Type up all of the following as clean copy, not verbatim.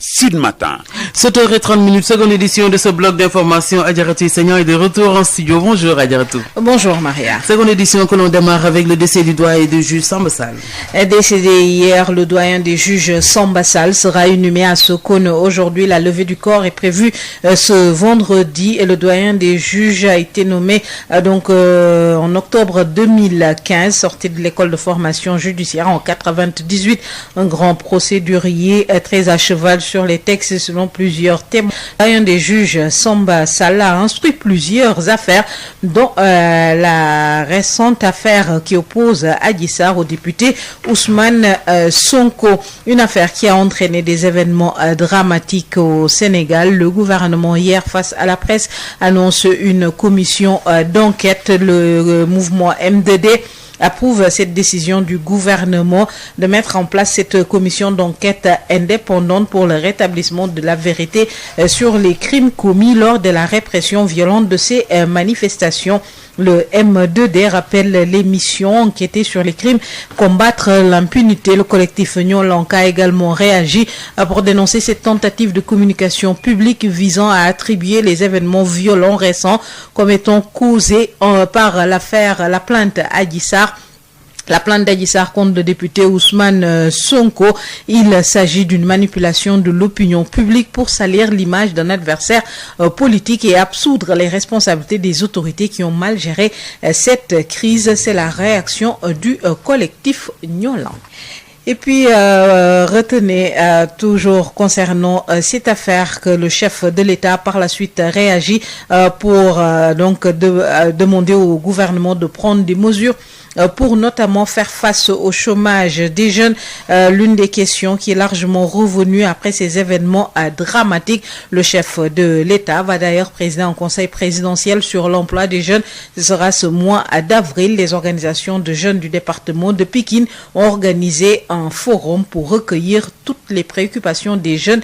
Sud Matin. 7h30, seconde édition de ce bloc d'information. Adjaratou Seigneur est de retour en studio. Bonjour Adjaratou. Bonjour Maria. Seconde édition que l'on démarre avec le décès du doyen des juges Samba Sall. Décédé hier, le doyen des juges Samba Sall sera inhumé à Sokone. Aujourd'hui, la levée du corps est prévue ce vendredi et le doyen des juges a été nommé en octobre 2015, sorti de l'école de formation judiciaire en 98, un grand procédurier très à cheval sur les textes selon plusieurs témoins. Un des juges Samba Sall a instruit plusieurs affaires, dont la récente affaire qui oppose Adji Sarr au député Ousmane Sonko, une affaire qui a entraîné des événements dramatiques au Sénégal. Le gouvernement hier, face à la presse, annonce une commission d'enquête. Le mouvement M2D approuve cette décision du gouvernement de mettre en place cette commission d'enquête indépendante pour le rétablissement de la vérité sur les crimes commis lors de la répression violente de ces manifestations. Le M2D rappelle les missions enquêter sur les crimes, combattre l'impunité. Le collectif Nyolanka a également réagi pour dénoncer cette tentative de communication publique visant à attribuer les événements violents récents comme étant causés par la plainte Adji Sarr. La plainte d'Adji Sarr contre le député Ousmane Sonko, il s'agit d'une manipulation de l'opinion publique pour salir l'image d'un adversaire politique et absoudre les responsabilités des autorités qui ont mal géré cette crise. C'est la réaction du collectif Nyolan. Et puis, retenez toujours concernant cette affaire que le chef de l'État par la suite réagit pour demander au gouvernement de prendre des mesures pour notamment faire face au chômage des jeunes. L'une des questions qui est largement revenue après ces événements dramatiques. Le chef de l'État va d'ailleurs présider un conseil présidentiel sur l'emploi des jeunes. Ce sera ce mois d'avril. Les organisations de jeunes du département de Pikine ont organisé un forum pour recueillir toutes les préoccupations des jeunes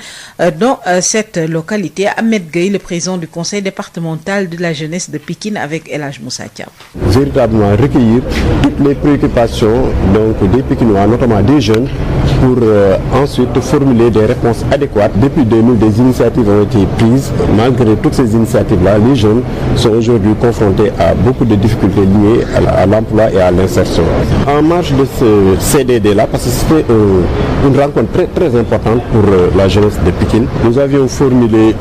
dans cette localité. Ahmed Gueye, le président du conseil départemental de la jeunesse de Pikine, avec El Hadj Moussa Thiam. Véritablement recueillir toutes les préoccupations des Pikinois, notamment des jeunes, pour ensuite formuler des réponses adéquates. Depuis 2000, des initiatives ont été prises. Malgré toutes ces initiatives-là, les jeunes sont aujourd'hui confrontés à beaucoup de difficultés liées à l'emploi et à l'insertion. En marge de ce CDD-là, parce que c'était une rencontre très, très importante pour la jeunesse de Pikine, nous avions formulé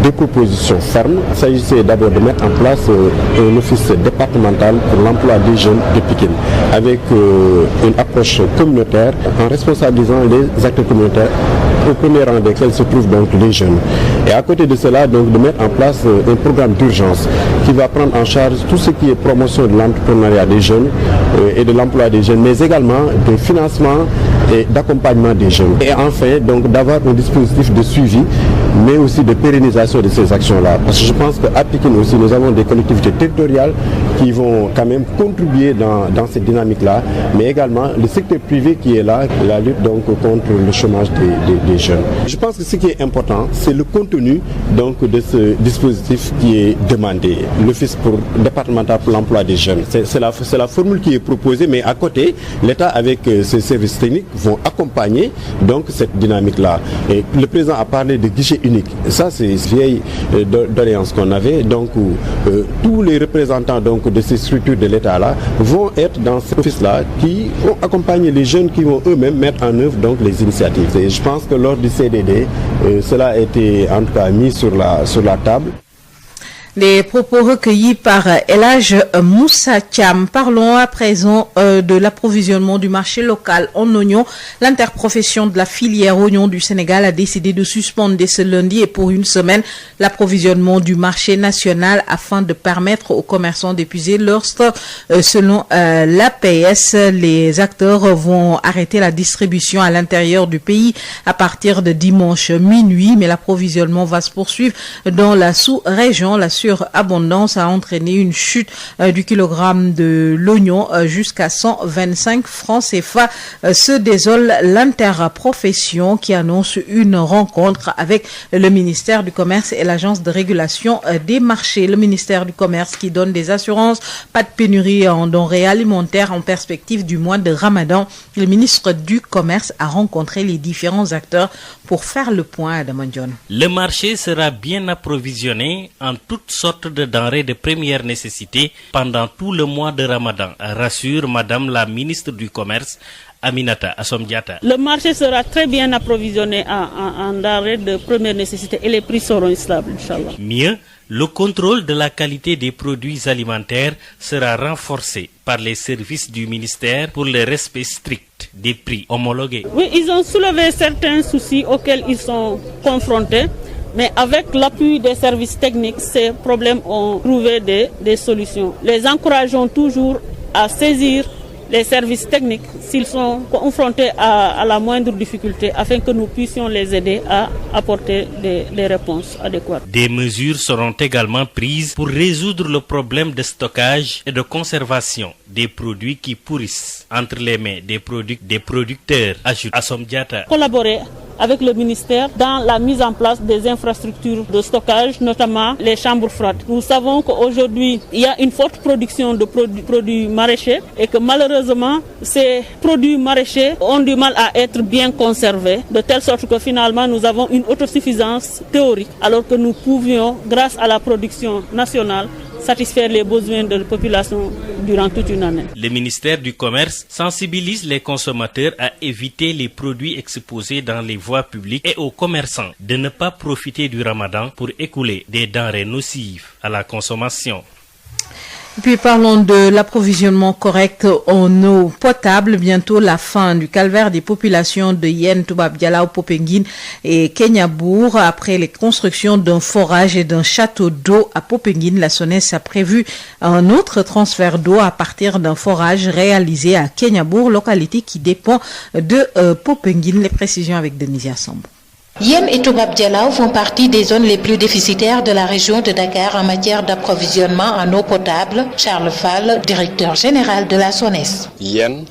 deux propositions fermes. Il s'agissait d'abord de mettre en place un office départemental pour l'emploi des jeunes de Pikine, avec une approche communautaire en responsabilisant les acteurs communautaires, au premier rang desquels se trouvent donc les jeunes. Et à côté de cela, donc, de mettre en place un programme d'urgence qui va prendre en charge tout ce qui est promotion de l'entrepreneuriat des jeunes et de l'emploi des jeunes, mais également de financement et d'accompagnement des jeunes. Et enfin, donc, d'avoir un dispositif de suivi, mais aussi de pérennisation de ces actions-là. Parce que je pense qu'à Pikine aussi, nous avons des collectivités territoriales qui vont quand même contribuer dans cette dynamique-là, mais également le secteur privé qui est là, la lutte donc contre le chômage des jeunes. Je pense que ce qui est important, c'est le contenu donc de ce dispositif qui est demandé, l'Office départemental pour l'emploi des jeunes. C'est la formule qui est proposée, mais à côté, l'État avec ses services techniques vont accompagner donc cette dynamique-là. Et le président a parlé de guichet unique. Ça, c'est une vieille doléance qu'on avait. Donc, tous les représentants donc de ces structures de l'État-là vont être dans cet office-là qui vont accompagner les jeunes qui vont eux-mêmes mettre en œuvre donc les initiatives. Et je pense que lors du CDD, cela a été en tout cas mis sur la table. Les propos recueillis par El Hadj Moussa Thiam. Parlons à présent de l'approvisionnement du marché local en oignons. L'interprofession de la filière oignons du Sénégal a décidé de suspendre dès ce lundi et pour une semaine l'approvisionnement du marché national afin de permettre aux commerçants d'épuiser leur stock. Selon l'APS, les acteurs vont arrêter la distribution à l'intérieur du pays à partir de dimanche minuit, mais l'approvisionnement va se poursuivre dans la sous-région. La surabondance a entraîné une chute du kilogramme de l'oignon jusqu'à 125 francs CFA. Se désole l'interprofession qui annonce une rencontre avec le ministère du Commerce et l'Agence de régulation des marchés. Le ministère du Commerce qui donne des assurances, pas de pénurie en denrées alimentaires en perspective du mois de Ramadan. Le ministre du Commerce a rencontré les différents acteurs pour faire le point à Damandion. Le marché sera bien approvisionné en toutes sortes de denrées de première nécessité pendant tout le mois de Ramadan, rassure Madame la ministre du Commerce, Aminata Assom Diatta. Le marché sera très bien approvisionné en denrées de première nécessité et les prix seront stables, Inch'Allah. Mieux, le contrôle de la qualité des produits alimentaires sera renforcé par les services du ministère pour le respect strict des prix homologués. Oui, ils ont soulevé certains soucis auxquels ils sont confrontés, mais avec l'appui des services techniques, ces problèmes ont trouvé des solutions. Les encourageons toujours à saisir les services techniques s'ils sont confrontés à la moindre difficulté afin que nous puissions les aider à apporter des réponses adéquates. Des mesures seront également prises pour résoudre le problème de stockage et de conservation des produits qui pourrissent entre les mains des producteurs, ajoute Assom Diatta. Collaborer avec le ministère dans la mise en place des infrastructures de stockage, notamment les chambres froides. Nous savons qu'aujourd'hui, il y a une forte production de produits maraîchers et que malheureusement, ces produits maraîchers ont du mal à être bien conservés, de telle sorte que finalement, nous avons une autosuffisance théorique, alors que nous pouvions, grâce à la production nationale, satisfaire les besoins de la population durant toute une année. Le ministère du Commerce sensibilise les consommateurs à éviter les produits exposés dans les voies publiques et aux commerçants de ne pas profiter du Ramadan pour écouler des denrées nocives à la consommation. Puis parlons de l'approvisionnement correct en eau potable. Bientôt la fin du calvaire des populations de Yen, Toubab Dialaw, Popenguine et Kenyabur. Après les constructions d'un forage et d'un château d'eau à Popenguine, la SONES a prévu un autre transfert d'eau à partir d'un forage réalisé à Kenyabur, localité qui dépend de Popenguine. Les précisions avec Denisia Sambo. Yen et Toubab Dialaw font partie des zones les plus déficitaires de la région de Dakar en matière d'approvisionnement en eau potable. Charles Fall, directeur général de la SONES. Yen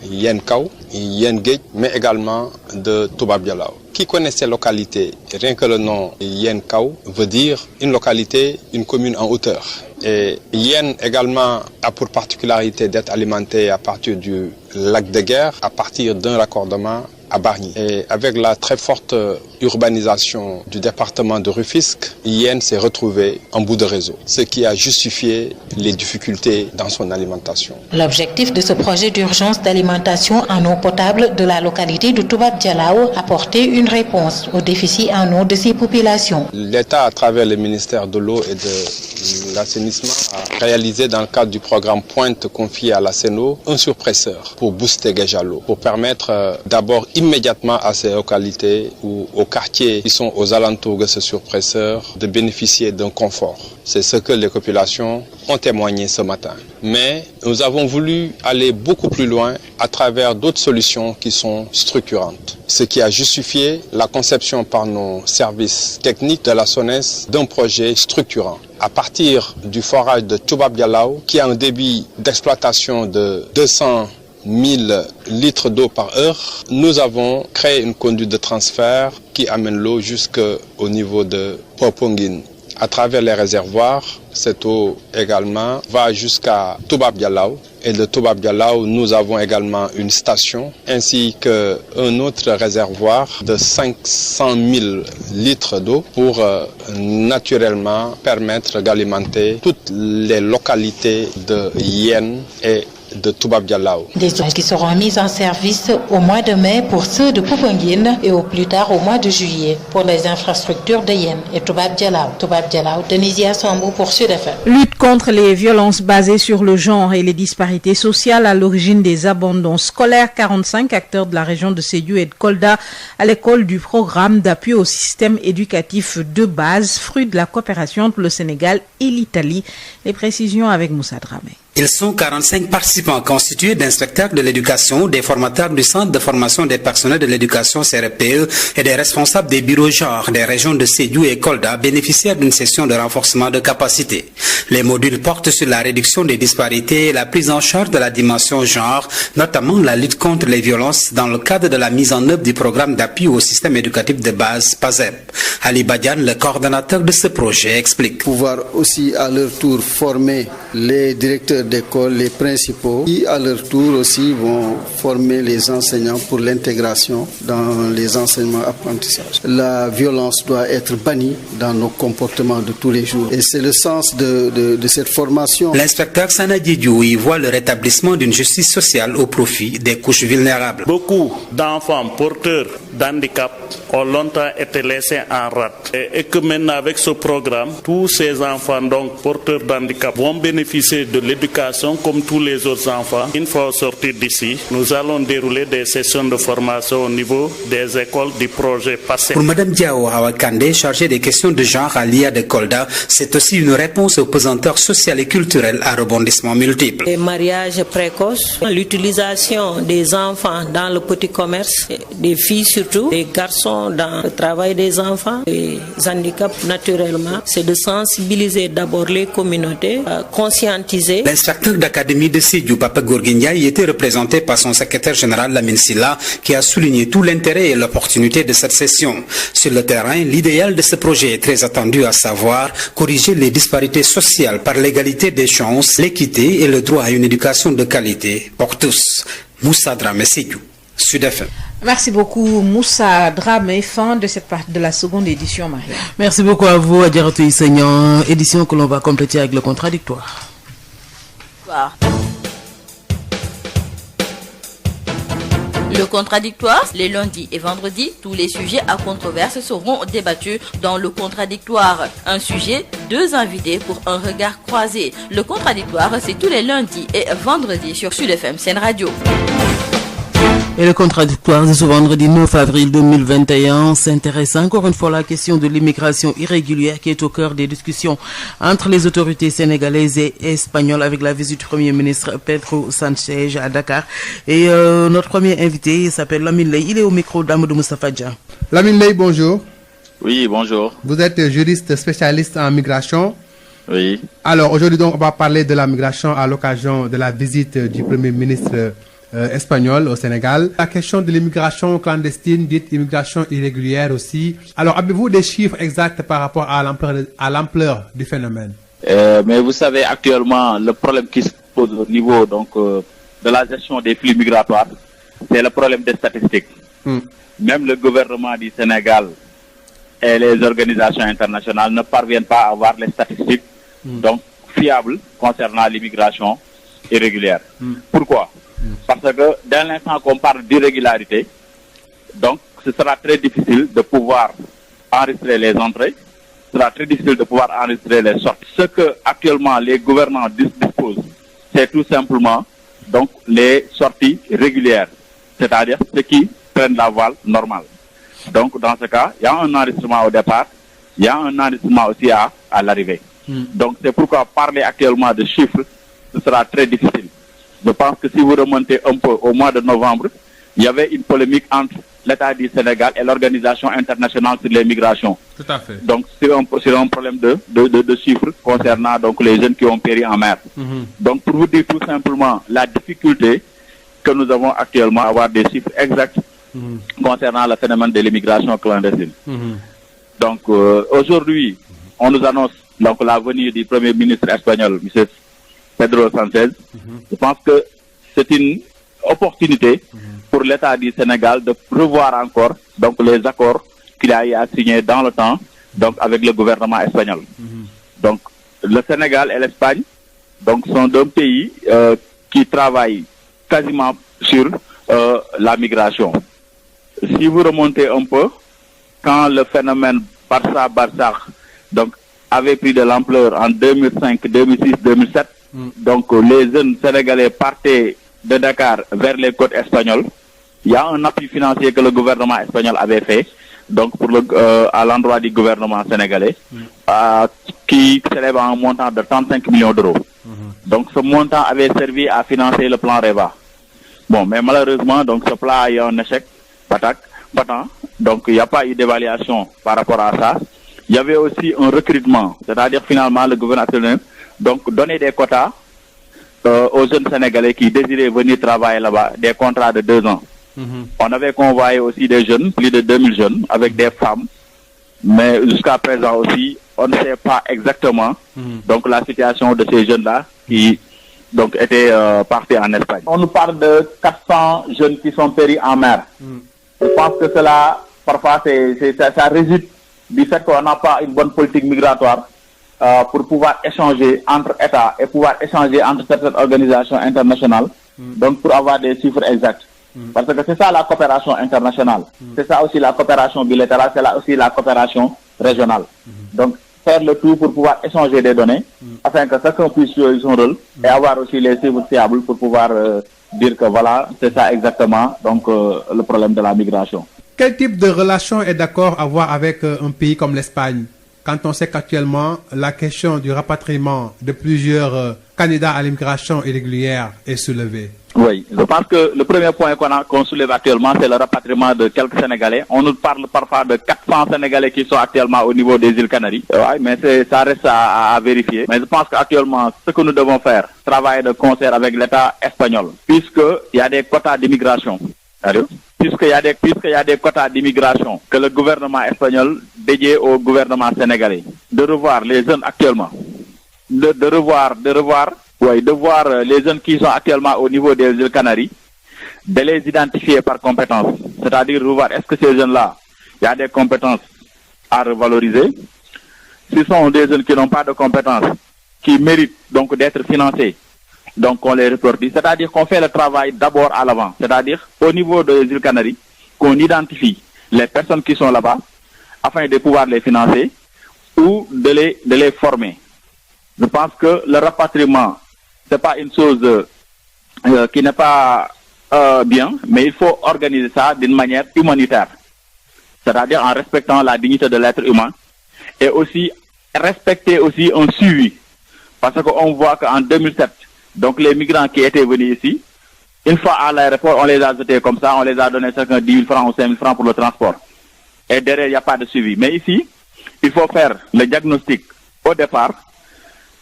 Kaw, Yen Guej, mais également de Toubab Dialaw. Qui connaît ces localités? Rien que le nom Yen Kaw veut dire une localité, une commune en hauteur. Et Yen également a pour particularité d'être alimenté à partir du lac de Guerre, à partir d'un raccordement à Bargny. Et avec la très forte urbanisation du département de Rufisque, Yen s'est retrouvé en bout de réseau, ce qui a justifié les difficultés dans son alimentation. L'objectif de ce projet d'urgence d'alimentation en eau potable de la localité de Toubab Dialaw, apporter une réponse au déficit en eau de ces populations. L'État, à travers le ministère de l'eau et de l'assainissement, a réalisé dans le cadre du programme Pointe confié à la CENO un surpresseur pour booster Guéjalo, pour permettre d'abord immédiatement à ces localités ou aux quartiers qui sont aux alentours de ce surpresseur de bénéficier d'un confort. C'est ce que les populations ont témoigné ce matin. Mais nous avons voulu aller beaucoup plus loin à travers d'autres solutions qui sont structurantes. Ce qui a justifié la conception par nos services techniques de la SONES d'un projet structurant. À partir du forage de Toubab Dialaw, qui a un débit d'exploitation de 200 000 litres d'eau par heure, nous avons créé une conduite de transfert qui amène l'eau jusqu'au niveau de Popenguine. À travers les réservoirs, cette eau également va jusqu'à Toubab Dialaw. Et de Toubab Dialaw, nous avons également une station ainsi qu'un autre réservoir de 500 000 litres d'eau pour naturellement permettre d'alimenter toutes les localités de Yen et de Toubab Dialaw. Des eaux qui seront mises en service au mois de mai pour ceux de Popenguine et au plus tard au mois de juillet pour les infrastructures de Yen et Toubab Dialaw. Toubab Dialaw, Denisia Sambo pour Sud FM. Lutte contre les violences basées sur le genre et les disparités sociales à l'origine des abandons scolaires. 45 acteurs de la région de Sédhiou et de Kolda à l'école du programme d'appui au système éducatif de base, fruit de la coopération entre le Sénégal et l'Italie. Les précisions avec Moussa Dramé. Ils sont 45 participants constitués d'inspecteurs de l'éducation, des formateurs du Centre de formation des personnels de l'éducation CRPE et des responsables des bureaux genre des régions de Sédhiou et Kolda bénéficiaires d'une session de renforcement de capacité. Les modules portent sur la réduction des disparités et la prise en charge de la dimension genre, notamment la lutte contre les violences dans le cadre de la mise en œuvre du programme d'appui au système éducatif de base PASEP. Ali Badian, le coordonnateur de ce projet, explique. Pouvoir aussi à leur tour former les directeurs d'école, les principaux, qui à leur tour aussi vont former les enseignants pour l'intégration dans les enseignements apprentissages. La violence doit être bannie dans nos comportements de tous les jours et c'est le sens de cette formation. L'inspecteur Sanadi Diou y voit le rétablissement d'une justice sociale au profit des couches vulnérables. Beaucoup d'enfants porteurs d'handicap ont longtemps été laissés en rade et que maintenant avec ce programme, tous ces enfants donc porteurs d'handicap vont bénéficier de l'éducation comme tous les autres enfants. Une fois sortis d'ici, nous allons dérouler des sessions de formation au niveau des écoles du projet PASEP. Pour Mme Diao Hawakande, chargée des questions de genre à l'IA de Kolda, c'est aussi une réponse aux pesanteurs sociales et culturelles à rebondissements multiples. Les mariages précoces, l'utilisation des enfants dans le petit commerce, des filles surtout, des garçons dans le travail des enfants, les handicaps naturellement, c'est de sensibiliser d'abord les communautés, conscientiser. L'inspecteur d'académie de Sédhiou, Papa Gourguinia, y était représenté par son secrétaire général Lamine Silla, qui a souligné tout l'intérêt et l'opportunité de cette session. Sur le terrain, l'idéal de ce projet est très attendu, à savoir corriger les disparités sociales par l'égalité des chances, l'équité et le droit à une éducation de qualité pour tous. Moussa Dramé, Sédhiou, Sud FM. Merci beaucoup Moussa Dramé, fin de cette partie de la seconde édition, Maria. Merci beaucoup à vous, Adjaratou Issegnan, édition que l'on va compléter avec le contradictoire. Le contradictoire, les lundis et vendredis, tous les sujets à controverse seront débattus dans le contradictoire. Un sujet, deux invités pour un regard croisé. Le contradictoire, c'est tous les lundis et vendredis sur Sud FM Sen Radio. Et le contradictoire de ce vendredi 9 avril 2021 s'intéresse encore une fois à la question de l'immigration irrégulière qui est au cœur des discussions entre les autorités sénégalaises et espagnoles avec la visite du Premier ministre Pedro Sanchez à Dakar. Et notre premier invité s'appelle Lamine Ley. Il est au micro d'Amadou Moustapha Dia. Lamine Ley, bonjour. Oui, bonjour. Vous êtes juriste spécialiste en migration. Oui. Alors aujourd'hui, donc, on va parler de la migration à l'occasion de la visite du Premier ministre espagnol au Sénégal. La question de l'immigration clandestine, dite immigration irrégulière aussi. Alors, avez-vous des chiffres exacts par rapport à l'ampleur du phénomène? Mais vous savez, actuellement, le problème qui se pose au niveau donc, de la gestion des flux migratoires, c'est le problème des statistiques. Même le gouvernement du Sénégal et les organisations internationales ne parviennent pas à avoir les statistiques donc, fiables concernant l'immigration irrégulière. Pourquoi? Parce que dès l'instant qu'on parle d'irrégularité, donc ce sera très difficile de pouvoir enregistrer les entrées, ce sera très difficile de pouvoir enregistrer les sorties. Ce que actuellement les gouvernants disposent, c'est tout simplement donc les sorties régulières, c'est-à-dire ceux qui prennent la voile normale. Donc dans ce cas, il y a un enregistrement au départ, il y a un enregistrement aussi à l'arrivée. Donc c'est pourquoi parler actuellement de chiffres, ce sera très difficile. Je pense que si vous remontez un peu au mois de novembre, il y avait une polémique entre l'État du Sénégal et l'Organisation internationale sur les migrations. Tout à fait. Donc c'est un problème de chiffres concernant donc, les jeunes qui ont péri en mer. Donc pour vous dire tout simplement la difficulté que nous avons actuellement à avoir des chiffres exacts concernant le phénomène de l'immigration clandestine. Donc aujourd'hui, on nous annonce donc, la venue du Premier ministre espagnol, M. Pedro Sanchez. Je pense que c'est une opportunité pour l'État du Sénégal de revoir encore donc, les accords qu'il a signés dans le temps donc, avec le gouvernement espagnol. Donc le Sénégal et l'Espagne donc, sont deux pays qui travaillent quasiment sur la migration. Si vous remontez un peu, quand le phénomène Barça donc, avait pris de l'ampleur en 2005, 2006, 2007, donc les jeunes sénégalais partaient de Dakar vers les côtes espagnoles. Il y a un appui financier que le gouvernement espagnol avait fait donc pour à l'endroit du gouvernement sénégalais qui s'élève à un montant de 35 millions d'euros. Donc ce montant avait servi à financer le plan REVA. Bon, mais malheureusement, donc ce plan a eu un échec, patent. Donc il n'y a pas eu d'évaluation par rapport à ça. Il y avait aussi un recrutement, c'est-à-dire finalement le gouvernement donc donner des quotas aux jeunes Sénégalais qui désiraient venir travailler là-bas, des contrats de 2 ans. On avait convoyé aussi des jeunes, plus de 2000 jeunes, avec des femmes. Mais jusqu'à présent aussi, on ne sait pas exactement donc la situation de ces jeunes-là qui donc étaient partis en Espagne. On nous parle de 400 jeunes qui sont péris en mer. Je pense que cela, parfois, ça résulte du fait qu'on n'a pas une bonne politique migratoire pour pouvoir échanger entre États et pouvoir échanger entre certaines organisations internationales, donc pour avoir des chiffres exacts. Parce que c'est ça la coopération internationale. C'est ça aussi la coopération bilatérale, c'est là aussi la coopération régionale. Donc, faire le tout pour pouvoir échanger des données, afin que chacun puisse jouer son rôle et avoir aussi les chiffres fiables pour pouvoir dire que voilà, c'est ça exactement donc le problème de la migration. Quel type de relation et d'accord avoir avec un pays comme l'Espagne, quand on sait qu'actuellement la question du rapatriement de plusieurs candidats à l'immigration irrégulière est soulevée? Oui, je pense que le premier point qu'on soulève actuellement, c'est le rapatriement de quelques Sénégalais. On nous parle parfois de 400 Sénégalais qui sont actuellement au niveau des îles Canaries. Ouais, mais ça reste à vérifier. Mais je pense qu'actuellement, ce que nous devons faire, travailler de concert avec l'État espagnol, puisqu'il y a des quotas d'immigration. Puisqu'il y a des quotas d'immigration que le gouvernement espagnol dédié au gouvernement sénégalais, de revoir les jeunes actuellement, de voir les jeunes qui sont actuellement au niveau des îles Canaries, de les identifier par compétences. C'est-à-dire revoir est-ce que ces jeunes-là, il y a des compétences à revaloriser. Ce sont des jeunes qui n'ont pas de compétences, qui méritent donc d'être financés, donc on les reporte. C'est-à-dire qu'on fait le travail d'abord à l'avant. C'est-à-dire au niveau des îles Canaries, qu'on identifie les personnes qui sont là-bas, afin de pouvoir les financer ou de les former. Je pense que le rapatriement, c'est pas une chose qui n'est pas bien, mais il faut organiser ça d'une manière humanitaire. C'est-à-dire en respectant la dignité de l'être humain et aussi respecter aussi un suivi. Parce qu'on voit qu'en 2007, donc les migrants qui étaient venus ici, une fois à l'aéroport, on les a jetés comme ça, on les a donné chacun 10 000 francs ou 5 000 francs pour le transport. Et derrière, il n'y a pas de suivi. Mais ici, il faut faire le diagnostic au départ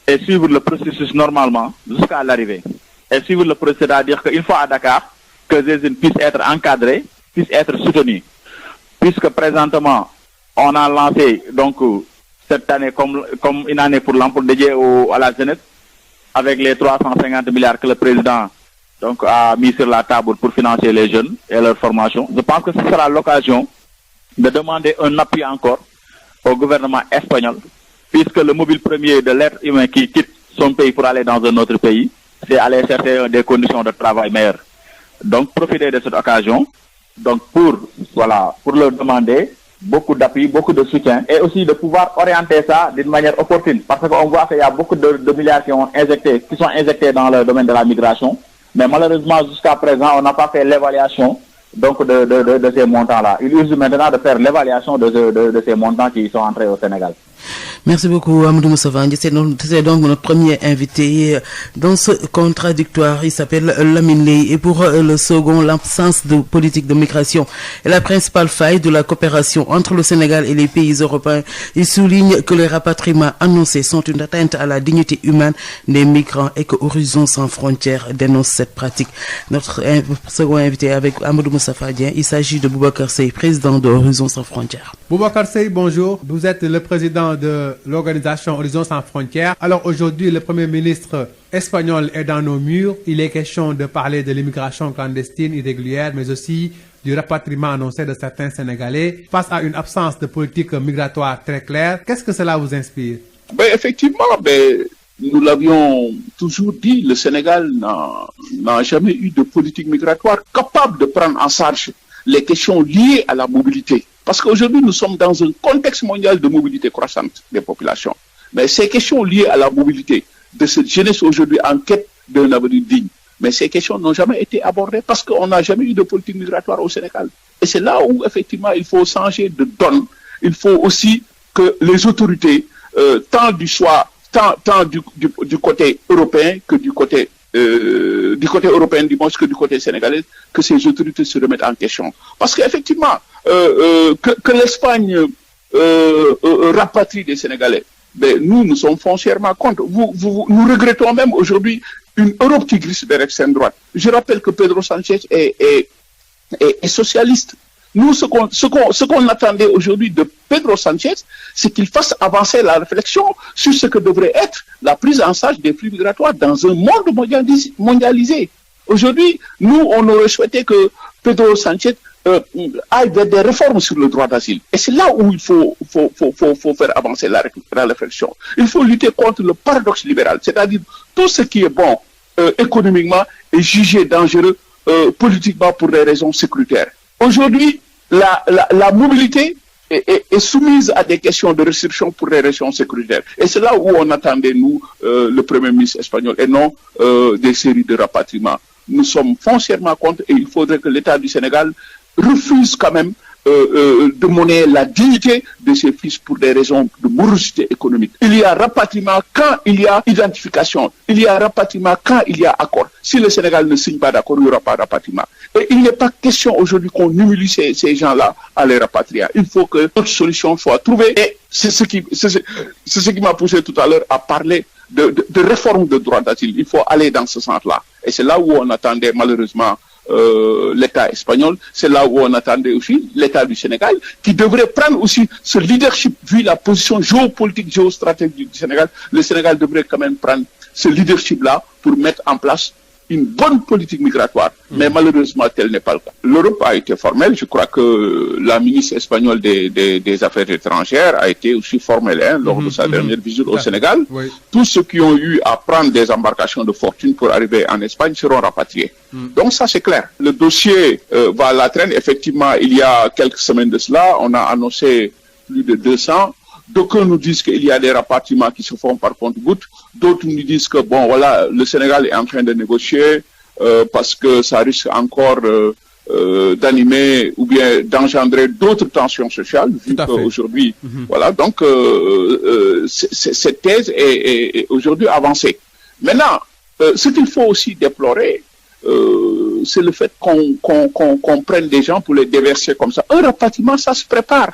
et suivre le processus normalement jusqu'à l'arrivée. Et suivre le processus, c'est-à-dire qu'une fois à Dakar, que les jeunes puissent être encadrés, puissent être soutenus. Puisque présentement, on a lancé donc cette année comme une année pour l'emploi dédié à la jeunesse, avec les 350 milliards que le président donc a mis sur la table pour financer les jeunes et leur formation. Je pense que ce sera l'occasion de demander un appui encore au gouvernement espagnol, puisque le mobile premier de l'être humain qui quitte son pays pour aller dans un autre pays, c'est aller chercher des conditions de travail meilleures. Donc, profiter de cette occasion, donc pour leur demander beaucoup d'appui, beaucoup de soutien, et aussi de pouvoir orienter ça d'une manière opportune, parce qu'on voit qu'il y a beaucoup de milliards qui sont injectés dans le domaine de la migration, mais malheureusement, jusqu'à présent, on n'a pas fait l'évaluation donc de ces montants-là. Il urge maintenant de faire l'évaluation de ces montants qui sont entrés au Sénégal. Merci beaucoup, Amadou Moustapha. C'est donc notre premier invité dans ce contradictoire. Il s'appelle Lamine Leye. Et pour le second, l'absence de politique de migration est la principale faille de la coopération entre le Sénégal et les pays européens. Il souligne que les rapatriements annoncés sont une atteinte à la dignité humaine des migrants et que Horizon Sans Frontières dénonce cette pratique. Notre second invité avec Amadou Moustapha Dieng, il s'agit de Boubacar Seye, président de Horizon Sans Frontières. Boubacar Seye, bonjour. Vous êtes le président de l'organisation Horizon Sans Frontières. Alors aujourd'hui, le Premier ministre espagnol est dans nos murs. Il est question de parler de l'immigration clandestine, irrégulière, mais aussi du rapatriement annoncé de certains Sénégalais. Face à une absence de politique migratoire très claire, qu'est-ce que cela vous inspire? Effectivement, nous l'avions toujours dit, le Sénégal n'a jamais eu de politique migratoire capable de prendre en charge les questions liées à la mobilité. Parce qu'aujourd'hui, nous sommes dans un contexte mondial de mobilité croissante des populations. Mais ces questions liées à la mobilité de cette jeunesse aujourd'hui en quête d'un avenir digne, mais ces questions n'ont jamais été abordées parce qu'on n'a jamais eu de politique migratoire au Sénégal. Et c'est là où, effectivement, il faut changer de donne. Il faut aussi que les autorités tendent du choix tant du côté européen que du côté européen du moins que du côté sénégalais, que ces autorités se remettent en question. Parce qu'effectivement, que l'Espagne rapatrie des Sénégalais, mais nous sommes foncièrement contre. Nous regrettons même aujourd'hui une Europe qui glisse vers l'extrême droite. Je rappelle que Pedro Sánchez est socialiste. Nous, ce qu'on attendait aujourd'hui de Pedro Sánchez, c'est qu'il fasse avancer la réflexion sur ce que devrait être la prise en charge des flux migratoires dans un monde mondialisé. Aujourd'hui, nous, on aurait souhaité que Pedro Sánchez aille vers des réformes sur le droit d'asile. Et c'est là où il faut faire avancer la réflexion. Il faut lutter contre le paradoxe libéral, c'est-à-dire tout ce qui est bon économiquement est jugé dangereux politiquement pour des raisons sécuritaires. Aujourd'hui, la mobilité est soumise à des questions de restriction pour des raisons sécuritaires. Et c'est là où on attendait, nous, le Premier ministre espagnol, et non des séries de rapatriements. Nous sommes foncièrement contre et il faudrait que l'État du Sénégal refuse quand même de monnayer la dignité de ses fils pour des raisons de morosité économique. Il y a rapatriement quand il y a identification. Il y a rapatriement quand il y a accord. Si le Sénégal ne signe pas d'accord, il n'y aura pas de rapatriement. Et il n'est pas question aujourd'hui qu'on humilie ces gens-là à les rapatrier. Il faut que d'autres solutions soient trouvées. Et c'est ce qui m'a poussé tout à l'heure à parler de réforme de droit d'asile. Il faut aller dans ce sens-là. Et c'est là où on attendait malheureusement l'État espagnol, c'est là où on attendait aussi l'État du Sénégal, qui devrait prendre aussi ce leadership, vu la position géopolitique, géostratégique du Sénégal. Le Sénégal devrait quand même prendre ce leadership-là pour mettre en place une bonne politique migratoire. Mais malheureusement, tel n'est pas le cas. L'Europe a été formelle. Je crois que la ministre espagnole des Affaires étrangères a été aussi formelle lors de sa dernière visite au Sénégal. Oui. Tous ceux qui ont eu à prendre des embarcations de fortune pour arriver en Espagne seront rapatriés. Donc ça, c'est clair. Le dossier va à la traîne. Effectivement, il y a quelques semaines de cela, on a annoncé plus de 200. D'aucuns nous disent qu'il y a des rapatriements qui se font par compte-gouttes. D'autres nous disent que bon, voilà, le Sénégal est en train de négocier parce que ça risque encore d'animer ou bien d'engendrer d'autres tensions sociales, vu qu'aujourd'hui, voilà. Donc cette thèse est aujourd'hui avancée. Maintenant, ce qu'il faut aussi déplorer, c'est le fait qu'on prenne des gens pour les déverser comme ça. Un rapatriement, ça se prépare.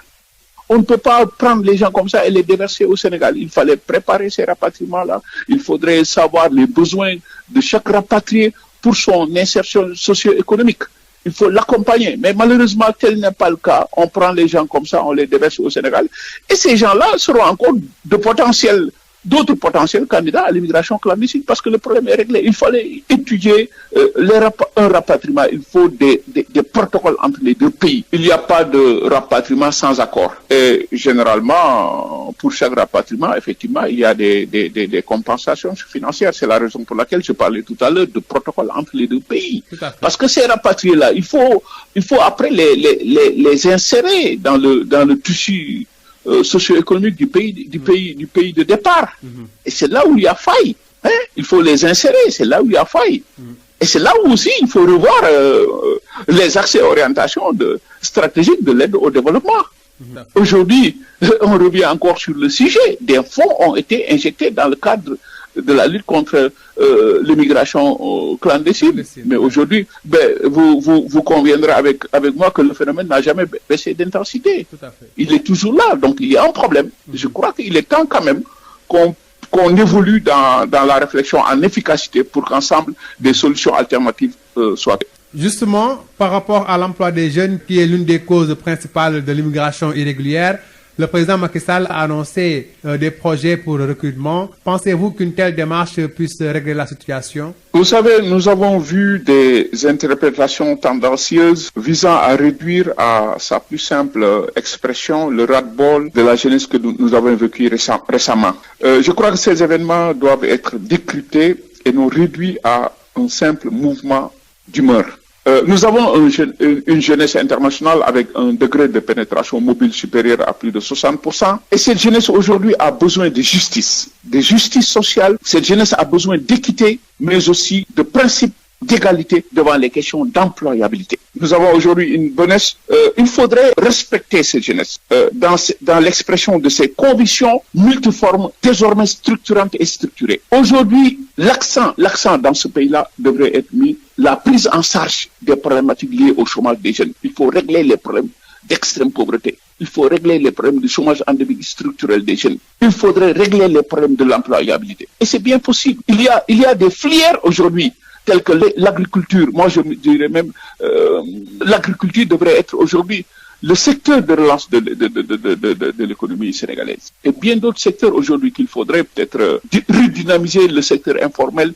On ne peut pas prendre les gens comme ça et les déverser au Sénégal. Il fallait préparer ces rapatriements-là. Il faudrait savoir les besoins de chaque rapatrié pour son insertion socio-économique. Il faut l'accompagner. Mais malheureusement, tel n'est pas le cas. On prend les gens comme ça, on les déverse au Sénégal. Et ces gens-là seront encore d'autres potentiels candidats à l'immigration clandestine parce que le problème est réglé. Il fallait étudier un rapatriement. Il faut des protocoles entre les deux pays. Il n'y a pas de rapatriement sans accord. Et généralement, pour chaque rapatriement, effectivement, il y a des compensations financières. C'est la raison pour laquelle je parlais tout à l'heure de protocoles entre les deux pays. Parce que ces rapatriés-là, il faut après les insérer dans le tissu socio-économique du pays de départ. Et c'est là où il y a faille. Il faut les insérer, c'est là où il y a faille. Et c'est là où aussi il faut revoir les axes et orientations stratégiques de l'aide au développement. Aujourd'hui, on revient encore sur le sujet. Des fonds ont été injectés dans le cadre de la lutte contre l'immigration clandestine. Mais aujourd'hui, vous conviendrez avec moi que le phénomène n'a jamais baissé d'intensité. Il est toujours là, donc il y a un problème. Je crois qu'il est temps quand même qu'on évolue dans la réflexion en efficacité pour qu'ensemble des solutions alternatives soient. Justement, par rapport à l'emploi des jeunes, qui est l'une des causes principales de l'immigration irrégulière, le président Macky Sall a annoncé des projets pour le recrutement. Pensez-vous qu'une telle démarche puisse régler la situation? Vous savez, nous avons vu des interprétations tendancieuses visant à réduire à sa plus simple expression le ras-le-bol de la jeunesse que nous avons vécu récemment. Je crois que ces événements doivent être décryptés et non réduits à un simple mouvement d'humeur. Nous avons une jeunesse internationale avec un degré de pénétration mobile supérieur à plus de 60%. Et cette jeunesse aujourd'hui a besoin de justice sociale. Cette jeunesse a besoin d'équité, mais aussi de principes d'égalité devant les questions d'employabilité. Nous avons aujourd'hui une jeunesse, il faudrait respecter cette jeunesse dans l'expression de ses convictions multiformes, désormais structurantes et structurées. Aujourd'hui, l'accent dans ce pays-là devrait être mis, la prise en charge des problématiques liées au chômage des jeunes. Il faut régler les problèmes d'extrême pauvreté. Il faut régler les problèmes du chômage endémique structurel des jeunes. Il faudrait régler les problèmes de l'employabilité. Et c'est bien possible. Il y a des filières aujourd'hui telles que l'agriculture. Moi, je dirais même l'agriculture devrait être aujourd'hui le secteur de relance de l'économie sénégalaise. Et bien d'autres secteurs aujourd'hui qu'il faudrait peut-être redynamiser le secteur informel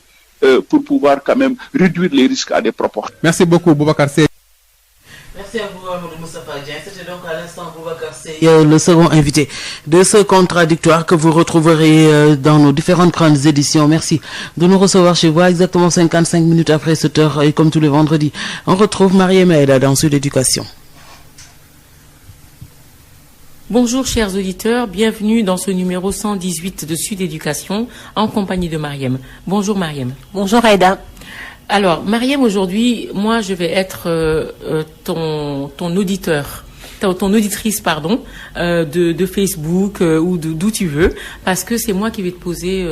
pour pouvoir quand même réduire les risques à des proportions. Merci beaucoup, Boubacar Seye. Merci à vous, Amadou Moustapha Dieng. C'était donc à l'instant Boubacar Seye, le second invité de ce contradictoire que vous retrouverez dans nos différentes grandes éditions. Merci de nous recevoir chez vous exactement 55 minutes après 7 heures et comme tous les vendredis. On retrouve Mariam Aïda dans Sud Éducation. Bonjour chers auditeurs, bienvenue dans ce numéro 118 de Sud Éducation en compagnie de Mariam. Bonjour Mariam. Bonjour Aïda. Alors, Mariam, aujourd'hui, moi, je vais être ton auditrice, de Facebook ou d'où tu veux, parce que c'est moi qui vais te poser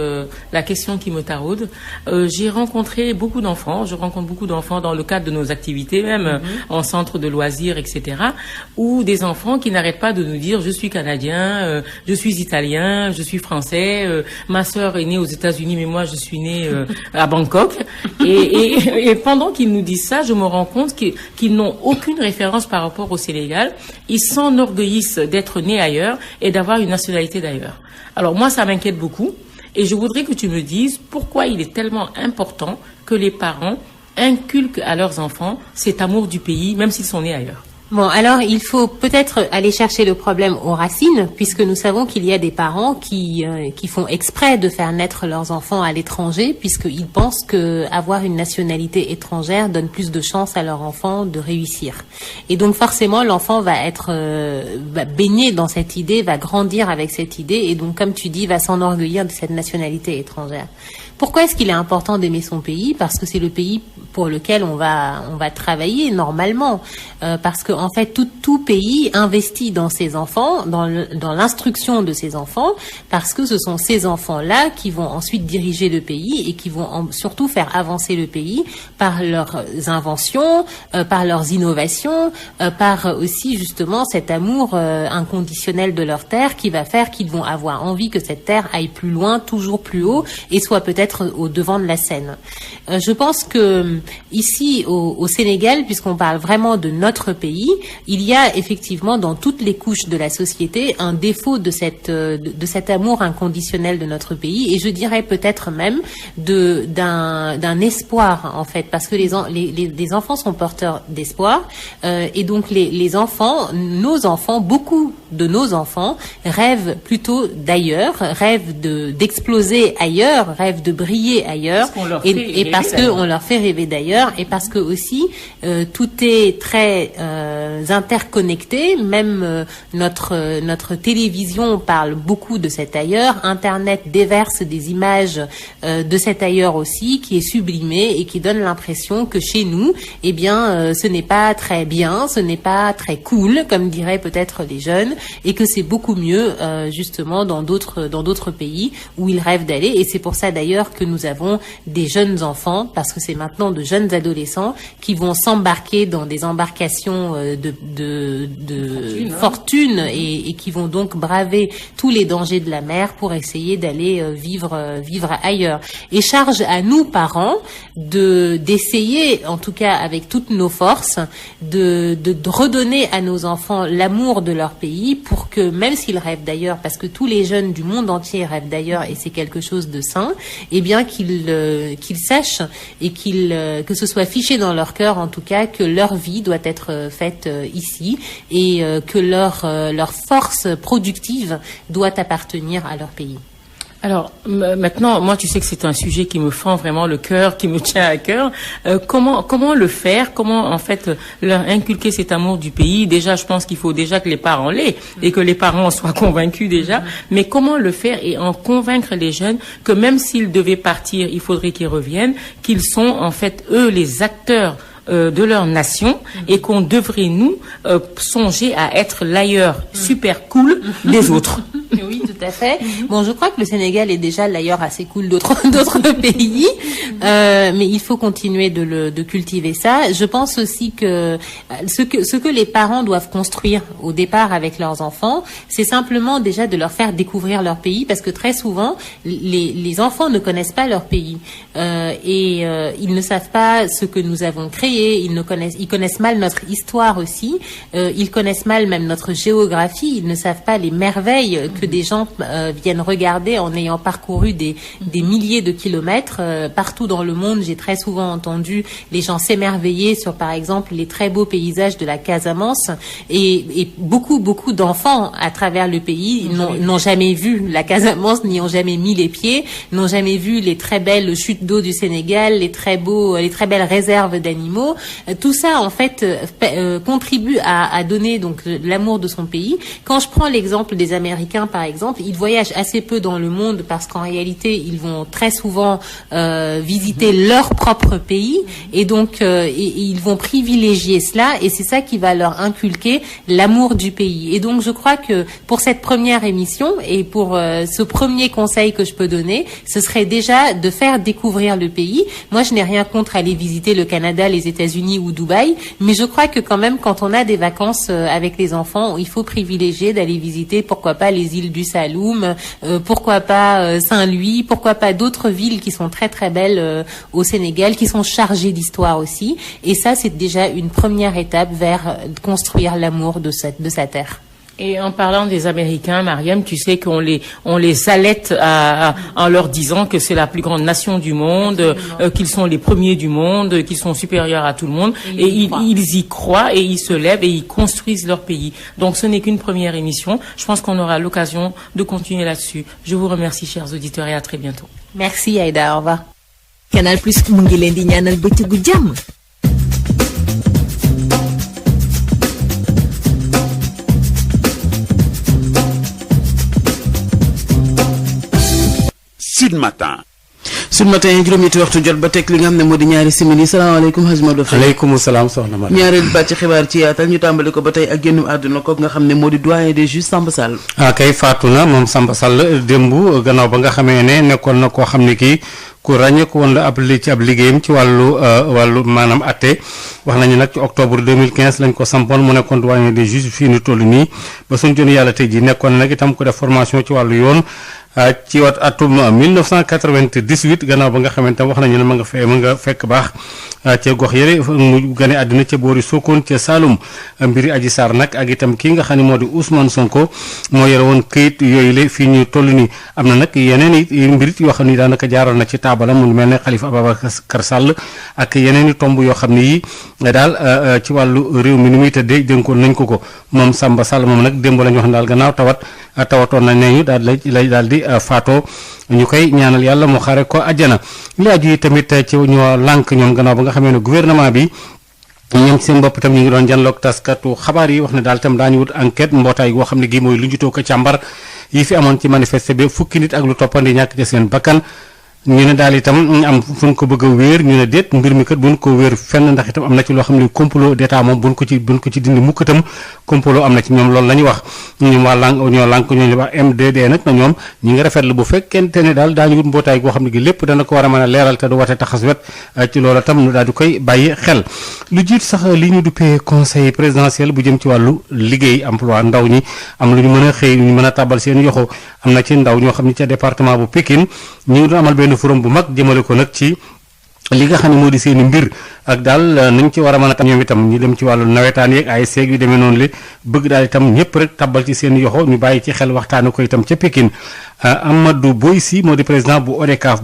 la question qui me taraude. J'ai rencontré beaucoup d'enfants, je rencontre beaucoup d'enfants dans le cadre de nos activités, même en centre de loisirs, etc., ou des enfants qui n'arrêtent pas de nous dire « je suis canadien, je suis italien, je suis français, ma sœur est née aux États-Unis, mais moi je suis née à Bangkok ». Et pendant qu'ils nous disent ça, je me rends compte qu'ils n'ont aucune référence par rapport au Sénégal. Ils s'enorgueillissent d'être nés ailleurs et d'avoir une nationalité d'ailleurs. Alors moi, ça m'inquiète beaucoup et je voudrais que tu me dises pourquoi il est tellement important que les parents inculquent à leurs enfants cet amour du pays, même s'ils sont nés ailleurs. Bon, alors il faut peut-être aller chercher le problème aux racines, puisque nous savons qu'il y a des parents qui font exprès de faire naître leurs enfants à l'étranger, puisqu'ils pensent que avoir une nationalité étrangère donne plus de chances à leur enfant de réussir. Et donc forcément, l'enfant va baigner dans cette idée, va grandir avec cette idée, et donc comme tu dis, va s'enorgueillir de cette nationalité étrangère. Pourquoi est-ce qu'il est important d'aimer son pays? Parce que c'est le pays pour lequel on va travailler normalement, parce que en fait tout pays investit dans ses enfants, dans l'instruction de ses enfants, parce que ce sont ces enfants-là qui vont ensuite diriger le pays et qui vont surtout faire avancer le pays par leurs inventions, par leurs innovations, par aussi justement cet amour inconditionnel de leur terre qui va faire qu'ils vont avoir envie que cette terre aille plus loin, toujours plus haut et soit peut-être au devant de la scène. Je pense que ici au Sénégal, puisqu'on parle vraiment de notre pays, il y a effectivement dans toutes les couches de la société un défaut de cet amour inconditionnel de notre pays, et je dirais peut-être même d'un espoir en fait, parce que les enfants sont porteurs d'espoir, et donc les enfants, nos enfants, beaucoup de nos enfants rêvent plutôt d'ailleurs, rêvent d'exploser ailleurs, rêvent de briller ailleurs, et parce qu'on leur fait rêver d'ailleurs, et parce que aussi tout est très interconnecté, même notre télévision parle beaucoup de cet ailleurs, Internet déverse des images de cet ailleurs aussi, qui est sublimé et qui donne l'impression que chez nous, eh bien, ce n'est pas très bien, ce n'est pas très cool, comme diraient peut-être les jeunes, et que c'est beaucoup mieux justement dans d'autres pays où ils rêvent d'aller. Et c'est pour ça d'ailleurs que nous avons des jeunes enfants, parce que c'est maintenant de jeunes adolescents qui vont s'embarquer dans des embarcations de fortune et qui vont donc braver tous les dangers de la mer pour essayer d'aller vivre ailleurs. Et charge à nous parents d'essayer, en tout cas avec toutes nos forces, de redonner à nos enfants l'amour de leur pays, pour que même s'ils rêvent d'ailleurs, parce que tous les jeunes du monde entier rêvent d'ailleurs et c'est quelque chose de sain, eh bien qu'ils sachent et que ce soit fiché dans leur cœur en tout cas que leur vie doit être faite ici, et que leur force productive doit appartenir à leur pays. Alors maintenant, moi, tu sais que c'est un sujet qui me fend vraiment le cœur, qui me tient à cœur. Comment le faire? Comment en fait leur inculquer cet amour du pays? Déjà, je pense qu'il faut déjà que les parents l'aient et que les parents soient convaincus déjà. Mais comment le faire et en convaincre les jeunes que même s'ils devaient partir, il faudrait qu'ils reviennent, qu'ils sont en fait eux les acteurs de leur nation et qu'on devrait nous songer à être l'ailleurs super cool des autres. Oui, tout à fait. Bon, je crois que le Sénégal est déjà l'ailleurs assez cool d'autres pays, mais il faut continuer de cultiver ça. Je pense aussi que ce que les parents doivent construire au départ avec leurs enfants, c'est simplement déjà de leur faire découvrir leur pays, parce que très souvent les enfants ne connaissent pas leur pays et ils ne savent pas ce que nous avons créé. Ils connaissent mal notre histoire aussi. Ils connaissent mal même notre géographie. Ils ne savent pas les merveilles que des gens viennent regarder en ayant parcouru des milliers de kilomètres. Partout dans le monde, j'ai très souvent entendu les gens s'émerveiller sur, par exemple, les très beaux paysages de la Casamance. Et beaucoup d'enfants à travers le pays n'ont jamais vu la Casamance, n'y ont jamais mis les pieds, n'ont jamais vu les très belles chutes d'eau du Sénégal, les très belles réserves d'animaux. Tout ça, en fait, contribue à donner donc l'amour de son pays. Quand je prends l'exemple des Américains, par exemple, ils voyagent assez peu dans le monde parce qu'en réalité, ils vont très souvent visiter leur propre pays et donc ils vont privilégier cela et c'est ça qui va leur inculquer l'amour du pays. Et donc, je crois que pour cette première émission et pour ce premier conseil que je peux donner, ce serait déjà de faire découvrir le pays. Moi, je n'ai rien contre aller visiter le Canada, les États-Unis ou Dubaï, mais je crois que quand même, quand on a des vacances avec les enfants, il faut privilégier d'aller visiter, pourquoi pas les îles du Saloum, pourquoi pas Saint-Louis, pourquoi pas d'autres villes qui sont très très belles au Sénégal, qui sont chargées d'histoire aussi. Et ça, c'est déjà une première étape vers construire l'amour de sa terre. Et en parlant des Américains, Mariam, tu sais qu'on les allaite en leur disant que c'est la plus grande nation du monde, qu'ils sont les premiers du monde, qu'ils sont supérieurs à tout le monde. Et ils y croient et ils se lèvent et ils construisent leur pays. Donc ce n'est qu'une première émission. Je pense qu'on aura l'occasion de continuer là-dessus. Je vous remercie, chers auditeurs, et à très bientôt. Merci, Aïda. Au revoir. Canal Plus mu ngi leen di ñaanal bëccëgu jàmm. Sud Matin. Sud Matin juróom-ñetti waxtu jot ba teg li nga xam ne moo di ñaari simili salaamaaleykum Hadj Maodo Faye. aleykum salaam soxna Mara. ñaareelu bàcc xibaar ci yaatal ñu tàmbali ko ba tey ak génnum àdduna ko nga xam ne moo di doyen des juges Samba Sall. kay faatu na moom Samba Sall démb gannaaw ba nga xamee ne nekkoon na koo xam ne kii ku ràññeeku woon la ci ab liggéeyam ci wàllu maanaam atte wax nañu nag ci octobre 2015 lañ ko sampoon mu nekkoon doyen des juges fii ni toll nii ba suñ joon yàlla tey ji nekkoon nag itam ku def formation ci wàllu yoon ci wat atum 1998 gannaaw ba nga xamante wax nañu ne ma nga fekk baax ca gox yële mu gane àddina ca boori Sokone ca Saloum mbiri Adji Sarr nag ak itam kii nga xam ne moo di Ousmane Sonko moo yore woon këyit yooyu la fii ñu toll nii am na nag yeneen i mbirit yoo xam ne daanaka jaaroon na ci taabalam mu mel ne Khalifa Ababacar Sall ak yeneen i tomb yoo xam ne yi daal ci wàllu réew mi ni muy tëddee dénkoon nañ ko moom Samba Sall moom nag démb lañu wax ne daal gannaaw tawatoon nañ ne ñu daal di faatoo ñu koy ñaanal yàlla mu xare ko àjjana li aju yi tamit ci ñoo lànk ñoom gannaaw ba nga xamee ne gouvernement bi ñoom seen bopp itam ñu ngi doon janloog taskatu xabaar yi wax ne daal itam daañu wut enquête mbootaay goo xam ne gi mooy lu njutoo ko càmbar yi fi amoon ci manifester bi fukki nit ak lu toppandi ñàkk ci seen bakkan ñu ne daal itam am fu ñu ko bëgg a wéer ñu ne déet mbir mi kat buñ ko wéer fenn ndax itam am na ci loo xam ne complot d'état moom buñ ko ci dindi mukk itam complot am na ci ñoom loolu la ñu wax ñoom waa ñoo lànk ñooñu wax MDD nag na ñoom ñi ngi rafetlu bu fekkente ne daal daañu wut mbootaay goo xam ne gi lépp dana ko war a mën a leeral te du wate taxas wet ci loolu tam ñu daal di koy bàyyi xel lu jiit sax li ñu duppee conseil présidentiel bu jëm ci wàllu liggéey emploi ndaw ñi am lu ñu mën a xëy ñu mën a tàbbal seen yoxo am na ci ndaw ñoo xam ne ca département bu Pikine ñu ngi doon amal benn forum bu mag jëmale ko nag ci li nga xam ne moo di seen i mbir ak daal nañ ci war a mën a tam ñoom itam ñu dem ci wàllu nawetaan yeeg ay seeg yu demee noonu li bëgg daal itam ñëpp rek tabbal ci seen yoxo ñu bàyyi ci xel waxtaane ko itam ca Pikine Amadou Boy Sy moo di président bu ODCAV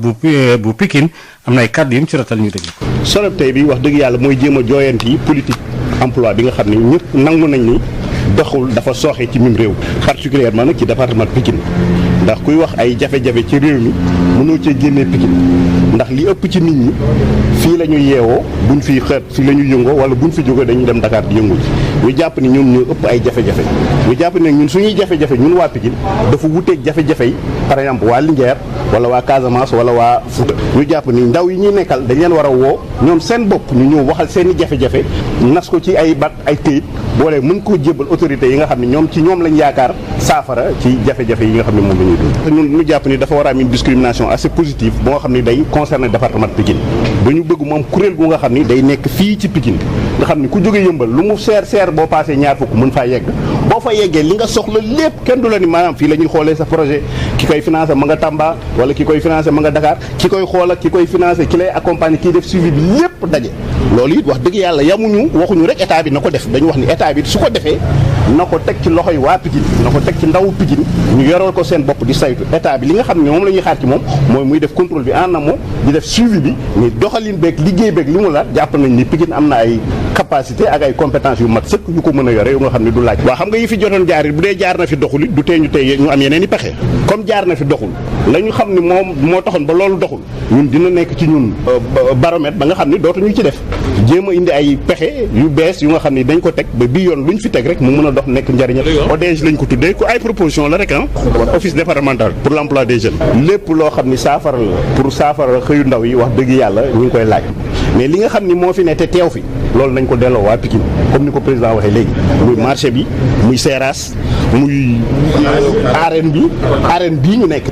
bu Pikine am na ay kàddu yu mu ci rotal ñu déglu ko. solo tey bi wax dëgg yàlla mooy jéem a jooyanti politique emploi bi nga xam ne ñëpp nangu nañ ni doxul dafa sooxe ci mim réew particulièrement nag ci département Pikine ndax kuy wax ay jafe-jafe ci réew mi mënoo cee génnee Pikine ndax li ëpp ci nit ñi fii la ñu yeewoo buñ fi xët fii la ñu yëngoo wala buñ fi jógee dañuy dem Dakar di yëngu ji ñu jàpp ni ñun ñoo ëpp ay jafe-jafe ñu jàpp ne ñun suñuy jafe-jafe ñun waa Pikine dafa wuteeg jafe-jafe yi par exemple waa Linguère wala waa Casamance wala waa Fouta ñu jàpp ni ndaw yi ñuy nekkal dañ leen war a woo ñoom seen bopp ñu ñëw waxal seen i jafe-jafe nas ko ci ay ay këyit boole mën koo jébbal autorités yi nga xam ne ñoom ci ñoom lañ yaakaar saafara ci jafe-jafe yi nga xam ne moom la ñuy dund ñun ñu jàpp ni dafa war a am une discrimination assez positive boo xam ne day concerner département Pikine dañu bëgg mu am kuréel gu nga xam ni day nekk fii ci Pikine nga xam ni ku jóge yëmbal lu mu seer boo passé ñaar fukk mën faa yegg boo fa yeggee li nga soxla lépp kenn du la ni maanaam fii la ñuy xoolee sa projet ki koy financé ma nga Tamba wala ki koy financé ma nga Dakar ki koy xool ak ki koy financé ki lay accompagner kii def suivi bi lépp daje loolu it wax dëgg yàlla yamuñu waxuñu rek état bi na ko def dañu wax ni état bi su ko defee na ko teg ci loxoy waa Pikine na ko teg ci ndawu Pikine ñu yoral ko seen bopp di saytu état bi li nga xam ne moom la ñuy xaar ci moom mooy muy def contrôle bi en amont di def suivi bi ni doxalin beeg liggéey beeg li mu laat jàpp nañ ni Pikine am na ay capacité ak ay compétences yu mat sëkk yu ko mën a yore yu nga xam ne du laaj waaw xam nga yi fi jotoon jaar bu dee jaar na fi doxul du tee ñu am yeneen i pexe comme jaar na fi doxul la ñu xam ne moom moo taxoon ba loolu doxul ñun dina nekk ci ñun baromètre ba nga xam ne dootuñu ci def jéem a indi ay pexe yu bees yu nga xam ne dañ ko teg ba bii yoon luñ fi teg rek mu mën a dox nekk njariñal ODG lañ ko tuddee ko ay proposition la rek office départemental pour l'emploi des jeunes lépp loo xam ni saafara la pour saafara xëyu ndaw yi wax dëgg yàlla ñu ngi koy laaj mais li nga xam ni moo fi ne te teew fi loolu nañ ko delloo waa Pikine comme ni ko président waxee léegi muy marché bi muy seeraas muy arène bii ñu nekk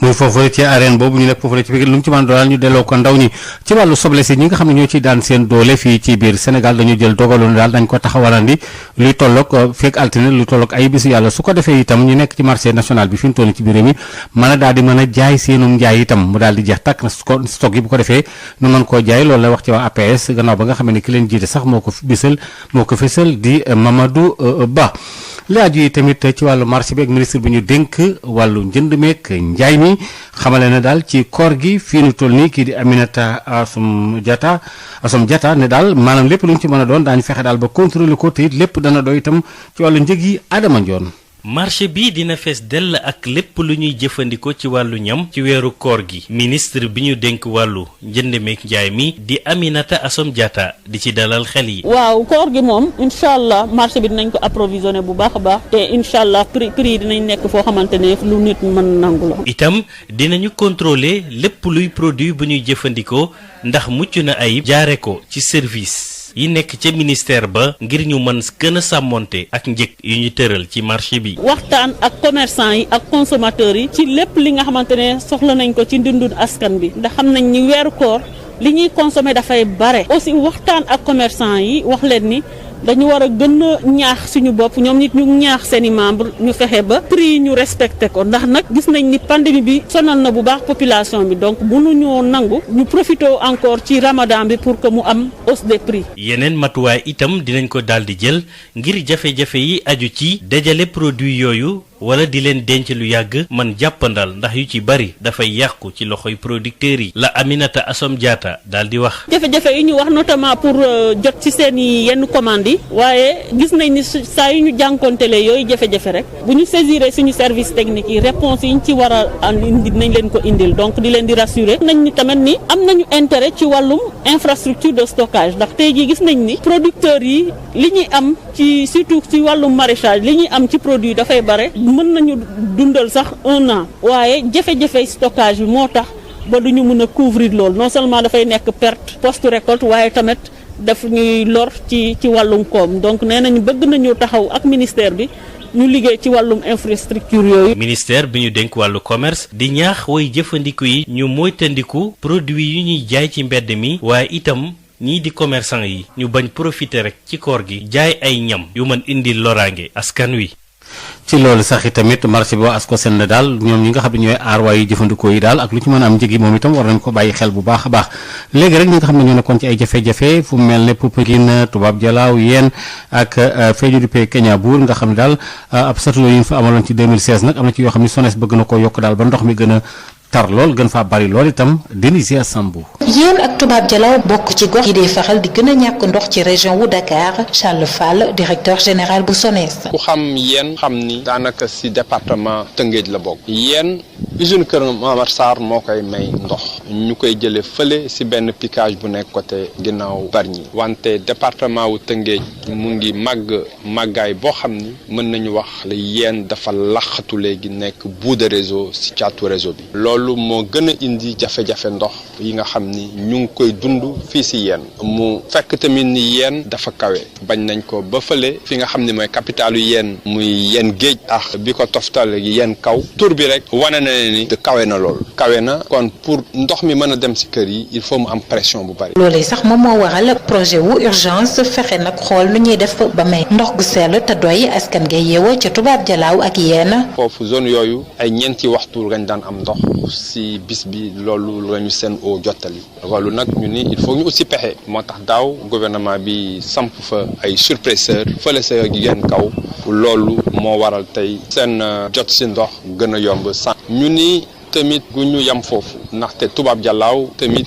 muy foofu ci arène boobu ñu nekk foofu la ci Pikine lu mu ci mën doolal ñu delloo ko ndaw ñi ci wàllu soble si ñi nga xam ne ñoo ciy daan seen doole fii ci biir Sénégal dañu jël dogaloon daal dañ ko taxawalandi luy tolloog fekk altine lu tolloog ay bisu yàlla su ko defee itam ñu nekk ci marché national bi fi mu toll ci biir réew mi mën a daal di mën a jaay seenum njaay itam mu daal di jeex tàkk na stock yi bu ko defee ñu mën koo jaay loolu la wax ci waa APS gannaaw ba nga xam ne ki leen jiite sax moo ko fësal di Mamadou Ba laaju yi tamit ci wàllu marché bi ak ministre bi ñu dénk wàllu njënd meek njaay mi xamale na daal ci koor gi fii nu toll nii kii di Aminata Assome Diatta ne daal maanaam lépp lu ñu ci mën a doon daañu fexe daal ba contrôler ko te it lépp dana doy itam ci wàllu njëg yi Adama Ndione marché bi dina fees dell ak lépp lu ñuy jëfandikoo ci wàllu ñam ci weeru koor gi ministre bi ñu dénk wàllu njënd meek njaay mi di Aminata Assome Diatta di ci dalal xel yi. waaw koor gi moom incha allah marché bi dinañ ko approvisionné bu baax a baax te incha allah prix dinañ nekk foo xamante ne lu nit mën nangu la. itam dinañu contrôler lépp luy produit bu ñuy jëfandikoo ndax mucc na ayib jaare ko ci service yi nekk ca ministère ba ngir ñu mën gën a sàmmonte ak njëg yu ñu tëral ci marché bi. waxtaan ak commerçant yi ak consommateurs yi ci lépp li nga xamante ne soxla nañ ko ci ndundun askan bi ndax xam nañ ni weeru koor li ñuy consommer dafay bare. aussi waxtaan ak commerçant yi wax leen ni dañu war a gën a ñaax suñu bopp ñoom nit ñu ñaax seeni membre ñu fexe ba prix yi ñu respecté ko ndax nag gis nañ ni pandémie bi sonal na bu baax population bi donc mënuñoo nangu ñu profité encore ci ramadan bi pour que mu am hausse des prix. yeneen matuwaay itam dinañ ko daal di jël ngir jafe-jafe yi aju ci dajale produit yooyu wala di leen denc lu yàgg man jàppandal ndax yu ci bari dafay yàqu ci loxoy producteurs yi la Aminata Assome Diatta daal di wax. jafe-jafe yi ñu wax notamment pour jot ci seen yenn commandes yi waaye gis nañ ni saa yu ñu jànkoontelee yooyu jafe-jafe rek bu ñu saisiré suñu service technique yi réponse yi ñu ci war a indi nañ leen ko indil donc di leen di rassurer nañ ni tamit ni am nañu intérêt ci wàllum infrastructure de stockage ndax tey jii gis nañ ni producteurs yi li ñuy am ci surtout ci wàllum maraîchage li ñuy am ci produit dafay bare. mën nañu dundal sax 1 an waaye jafe-jafe stockage bi moo tax ba du ñu mën a couvrir loolu non seulement dafay nekk perte post récolte waaye tamit daf ñuy lor ci wàllum koom donc nee nañu bëgg nañu taxaw ak ministère bi ñu liggéey ci wàllum infrastructure yooyu. ministère bi ñu dénk wàllu commerce di ñaax way jëfandiku yi ñu moytandiku produit yu ñuy jaay ci mbedd mi waaye itam ñii di commerçant yi ñu bañ profiter rek ci koor gi jaay ay ñam yu mën indi loraange askan wi. ci loolu sax i tamit marché bi waa ASCOSEN la daal ñoom ñi nga xam ne ñooy aar waaye jëfandikoo yi daal ak lu ci mën a am njëg yi moom itam war nañ ko bàyyi xel bu baax a baax léegi rek ñi nga xam ne ñoo nekkoon ci ay jafe-jafe fu mel ne Popenguine Toubab Jalaaw yéen ak Faydioudipe Kenya Bour nga xam ne daal ab satuloo yi ñu fa amaloon ci 2016 nag am na ci yoo xam ne SONES bëgg na koo yokk daal ba ndox mi gën a tar lool gën faa bari lool itam Denisia Sambou. Yéen ak Toubab Dialaw bokk ci gox yi dee faral di gën a ñàkk ndox ci région wu Dakar. Charles Fall directeur général bu SONES. ku xam Yène xam ni daanaka ci département Tëngéej la bokk. Yène usine Kër Momar Sarr moo koy may ndox ñu koy jëlee fële ci benn piquage bu nekk côté ginnaaw Bargny wante département wu Tëngéej mu ngi màggaay boo xam ni mën nañu wax la Yène dafa laxatu léegi nekk bout de réseau ci caatu réseau bi loolu moo gën a indi jafe-jafe ndox yi nga xam ni ñu ngi koy dund fii ci Yène mu fekk tamit ni Yène dafa kawe bañ nañ ko ba fële fi nga xam ne mooy capitalu Yène muy Yène géej ak bi ko toftal Yène kaw tur bi rek wane na ni te kawe na lool kawe na kon pour ndox mi mën a dem ci kër yi il faut mu am pression bu bari. loolee sax moom moo waral projet wu urgence fexe nag xool nu ñuy def ba may ndox gu sell te doy askan nga yeewoo ca Toubab Dialaw ak Yène. foofu zone yooyu ay ñeenti waxtu lañ daan am ndox ci bis bi loolu lañu seen o jottali loolu nag ñu ni il faut ñu aussi pexe moo tax daaw gouvernement bi samp fa ay surpresseur fële sa Yène kaw loolu moo waral tey seen jot ci ndox gën a yomb sax ñu ni tamit gu ñu yam foofu ndaxte Toubab Dialaw tamit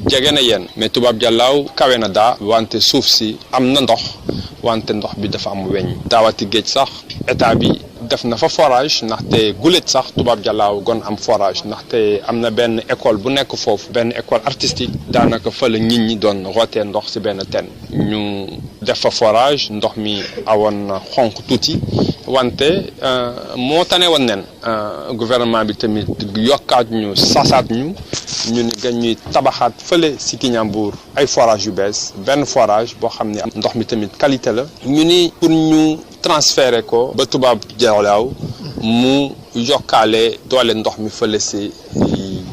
jege na Yène mais Toubab Dialaw kawe na daa wante suuf si am na ndox wante ndox bi dafa am weñ daawati géej sax état bi def na fa forage ndaxte gulet sax Toubab Dialaw gon am forage ndaxte am na benn école bu nekk foofu benn école artistique daanaka fa la nit ñi doon rootee ndox ci benn teen ñu def fa forage ndox mi awoon na xonq tuuti wante moo tane woon nen gouvernement bi tamit yokkaat ñu sasaat ñu ni gañ ñuy tabaxaat fële ci Kignambour ay forage yu bees benn forage boo xam ne ndox mi tamit qualité la ñu ni pour ñu transféré ko ba Toubab Dialaw mu yokkaale doole ndox mi fële ci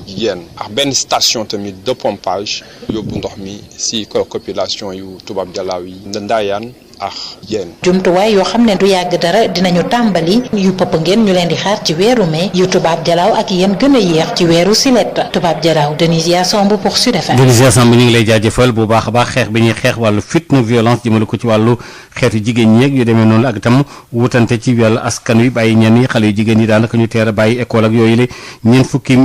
Yène ak benn station tamit de pompage yóbbu ndox mi ci population yu Toubab Dialaw yi Ndayane ak Yène. jumtuwaay yoo xam ne du yàgg dara dinañu tàmbali yu Popenguine ñu leen di xaar ci weeru mai yu Toubab Dialaw ak Yène gën a yéex ci weeru Silet. Toubab Dialaw Denisia Sambou pour Sud FM. Denisia Sambou ñu ngi lay jaajëfal bu baax a baax xeex bi ñuy xeex wàllu fitna violence jëmale ko ci wàllu xeetu jigéen ñeeg yu demee noonu ak itam wutante ci wàllu askan wi bàyyi ñenn ñi xale yu jigéen ñi daanaka ñu teel a bàyyi école ak yooyu la ñeent fukki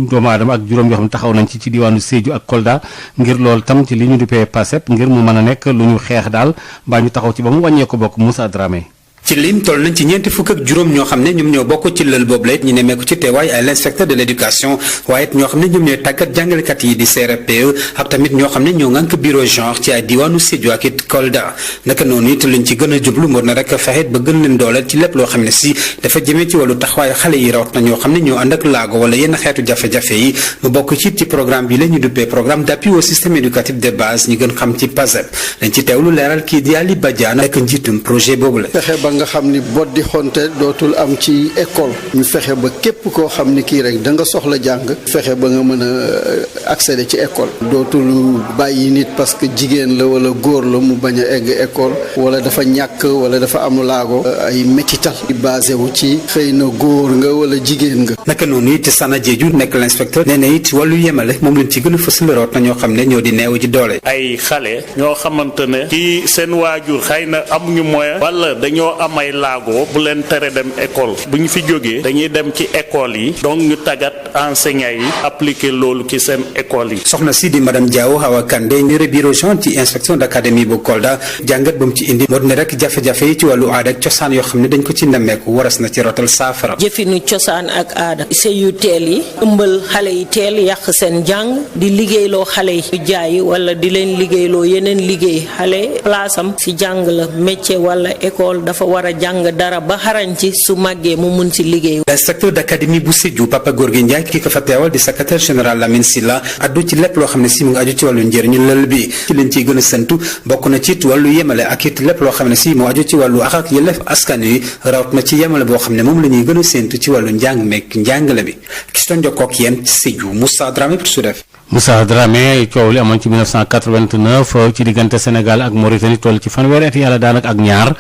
doomu aadama ak juróom yoo xam ne taxaw nañ ci diwaanu Sédhiou ak Kolda ngir loolu tam ci li ñu duppee PASEP ngir mu mën a nekk lu ñu xeex daal mbaa ñu taxaw ci ba mu wàññeeku bokk Moussa Dramé. ci lim toll nañ ci ñeenti fukk ak juróom ñoo xam ne ñoom ñoo bokk ci lël boobu la ñu nemmeeku ci teewaay ay l'inspecteur de l'éducation waaye it ñoo xam ne ñoom ñooy tàggat jàngalekat yi di CRPE ak tamit ñoo xam ne ñoo ngànk bureau genre ci ay diwaanu Sédhiou ak it Kolda naka noonu it luñ ci gën a jublu moo na rek fexe ba gën leen dooleel ci lépp loo xam ne si dafa jëmee ci wàllu taxawaayu xale yi rawat na ñoo xam ne ñoo ànd ak laago wala yenn xeetu jafe-jafe yi mu bokk ci programme bi la ñu duppee programme d'appui au système éducatif de base ñu gën xam ci PASEP dañ ci teewlu leeral kii di Ali Badiane ak njiitum projet boobu la fexe ba nga xam ni di xonte dootul am ci école ñu fexe ba képp koo xam ni kii rek da nga soxla jàng fexe ba nga mën a accéder ci école dootul bàyyi nit parce que jigéen la wala góor la mu bañ a egg école wala dafa ñàkk wala dafa am laago ay métital di basé wu ci xëy na góor nga wala jigéen nga. naka noonu it Sana Diédhiou nekk l'inspecteur nee na it wàllu yemale moom lañ ci gën a fësal root na ñoo xam ne ñoo di neew ji doole. ay xale ñoo xamante ne ci seen waajur xëy na amuñu moyen wala dañoo am ay laago bu leen tere dem école bu ñu fi jógee dañuy dem ci école yi donc ñu tàggat enseignants yi appliquer loolu ci seen école yi. soxna si di madame Diaw Hawa Kandé ñëre bureau genre ci inspection d'académie bu Kolda jàngat ba mu ci indi moo ne rek jafe-jafe yi ci wàllu aada ak cosaan yoo xam ne dañ ko ci nemmeeku waras na ci rotal saafara. jëfinu cosaan ak aada sëy yu teel yi ëmbal xale yi teel yàq seen jàng di liggéeyloo xale yi jaay wala di leen liggéeyloo yeneen liggéey xale place am si jàng la métier wala école dafa war a jàng dara ba xarañ ci su màggee mu mun ci liggéey. inspecteur d'académie bu Sédhiou Papa Gorgui Ndiaye ki ko fa teewal di secrétaire général Lamine Silla addu ci lépp loo xam ne si mu ngi aju ci wàllu njëriñu lël bi ci leen ciy gën a séntu bokk na ci wàllu yemale ak it lépp loo xam ne si mu aju ci wàllu ak yelleef askan wi rawat na ci yemale boo xam ne moom la ñuy gën a séntu ci wàllu njàng meek njàngale bi ki doon jokkoo ak yéen ci Sédhiou Moussa Dramé pour Sud FM. Moussa Dramé coow li amoon ci 1989 ci diggante Sénégal ak Mauritanie toll ci fanweeri at yàlla daanaka ak ñaar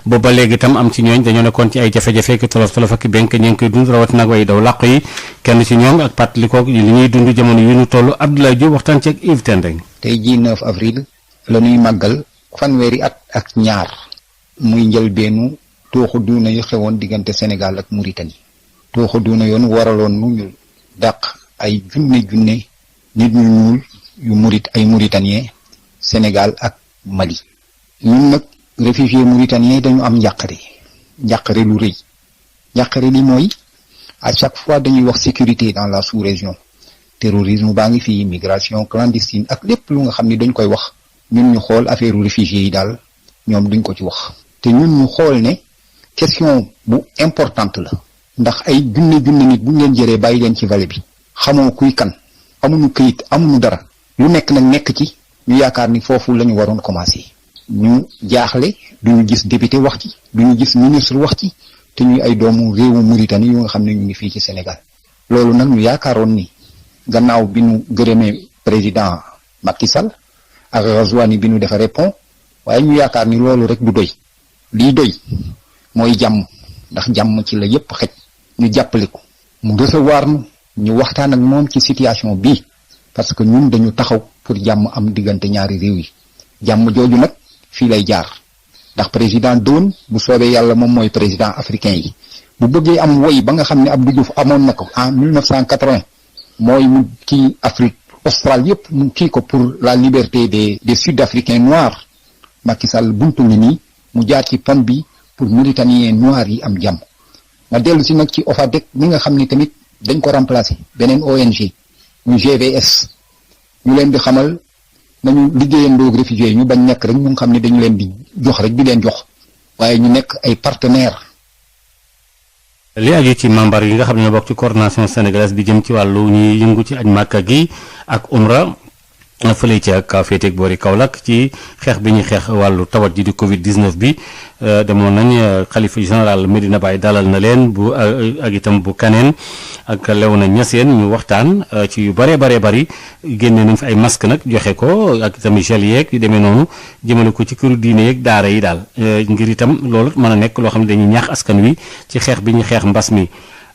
booba léegi itam am ci ñooñ dañoo nekkoon ci ay jafe-jafe ki tolof tolof ak benk ñi ngi koy dund rawat nag way daw làqu yi kenn ci ñoom ak pàttalikoo li ñuy dund jamono yu ñu toll Abdoulaye Diop waxtaan ci ak Yves Tendeng. tey jii 9 avril la ñuy màggal fanweeri at ak ñaar muy njëlbeenu tooxu duuna yu xewoon diggante Sénégal ak Mauritanie tooxu duuna yoon waraloon nu ñu dàq ay junne nit ñu ñuul yu ay Mauritaniens Sénégal ak Mali. ñun nag réfugiés mauritaniens dañu am njàqare lu rëy njàqare li mooy à chaque fois dañuy wax sécurité dans la sous-région terrorisme baa ngi fii migration clandestine ak lépp lu nga xam ni dañ koy wax ñun ñu xool affaire réfugiés yi daal ñoom duñ ko ci wax te ñun ñu xool ne question bu importante la ndax ay junne nit buñ leen jëree bàyyi leen ci vallée bi xamoo kuy kan amuñu këyit amuñu dara lu nekk nag nekk ci ñu yaakaar ni foofu la ñu waroon commencer ñu jaaxle duñu gis député wax ci duñu gis ministre wax ci te ñuy ay doomu réewu Mauritanie yu nga xam ne ñu ngi fii ci Sénégal loolu nag ñu yaakaaroon ni gannaaw bi ñu gërëmee président Macky Sall ak Ghazouani bi ñu defaree pont waaye ñu yaakaar ni loolu rek du doy lii doy mooy jàmm ndax jàmm ci la yépp xej ñu jàppale ko mu recevoir ñu waxtaan ak moom ci situation bii parce que ñun dañu taxaw pour jàmm am diggante ñaari réew yi jàmm jooju nag fii lay jaar ndax président doon bu soobee yàlla moom mooy président africain yi bu bëggee am woy ba nga xam ne Abdou Diouf amoon na ko en 1980 mooy mu kii Afrique australe yépp mu kii ko pour la liberté des sud-africains noirs Macky Sall buntu ngi nii mu jaar ci pont bi pour Mauritaniens noirs yi am jàmm nga dellu si nag ci OFADEC mi nga xam ne tamit dañ ko remplacer beneen ONG muy GVS ñu leen di xamal nañu liggéeyandoo réfugiés yi ñu bañ nekk rek ñu nga xam ne dañu leen di jox rek di leen jox waaye ñu nekk ay partenaires. li aju ci membre yi nga xam ne ñoo bokk ci coordination sénégalaise bi jëm ci wàllu ñuy yëngu ci aj Màkka gi ak umra fële ca kaw féeteeg boori Kaolack ci xeex bi ñuy xeex wàllu tawat ji di Covid 19 bi demoon nañ xalifa général Medina Baye dalal na leen bu ak itam bu Kaneen ak Léona Niassène ñu waxtaan ci yu bëree bëri génne nañ fi ay masque nag joxe ko ak itam gel yeeg yu demee noonu jëmale ko ci këru diine yeeg daara yi daal ngir itam loolu mën a nekk loo xam ne dañuy ñaax askan wi ci xeex bi ñuy xeex mbas mi.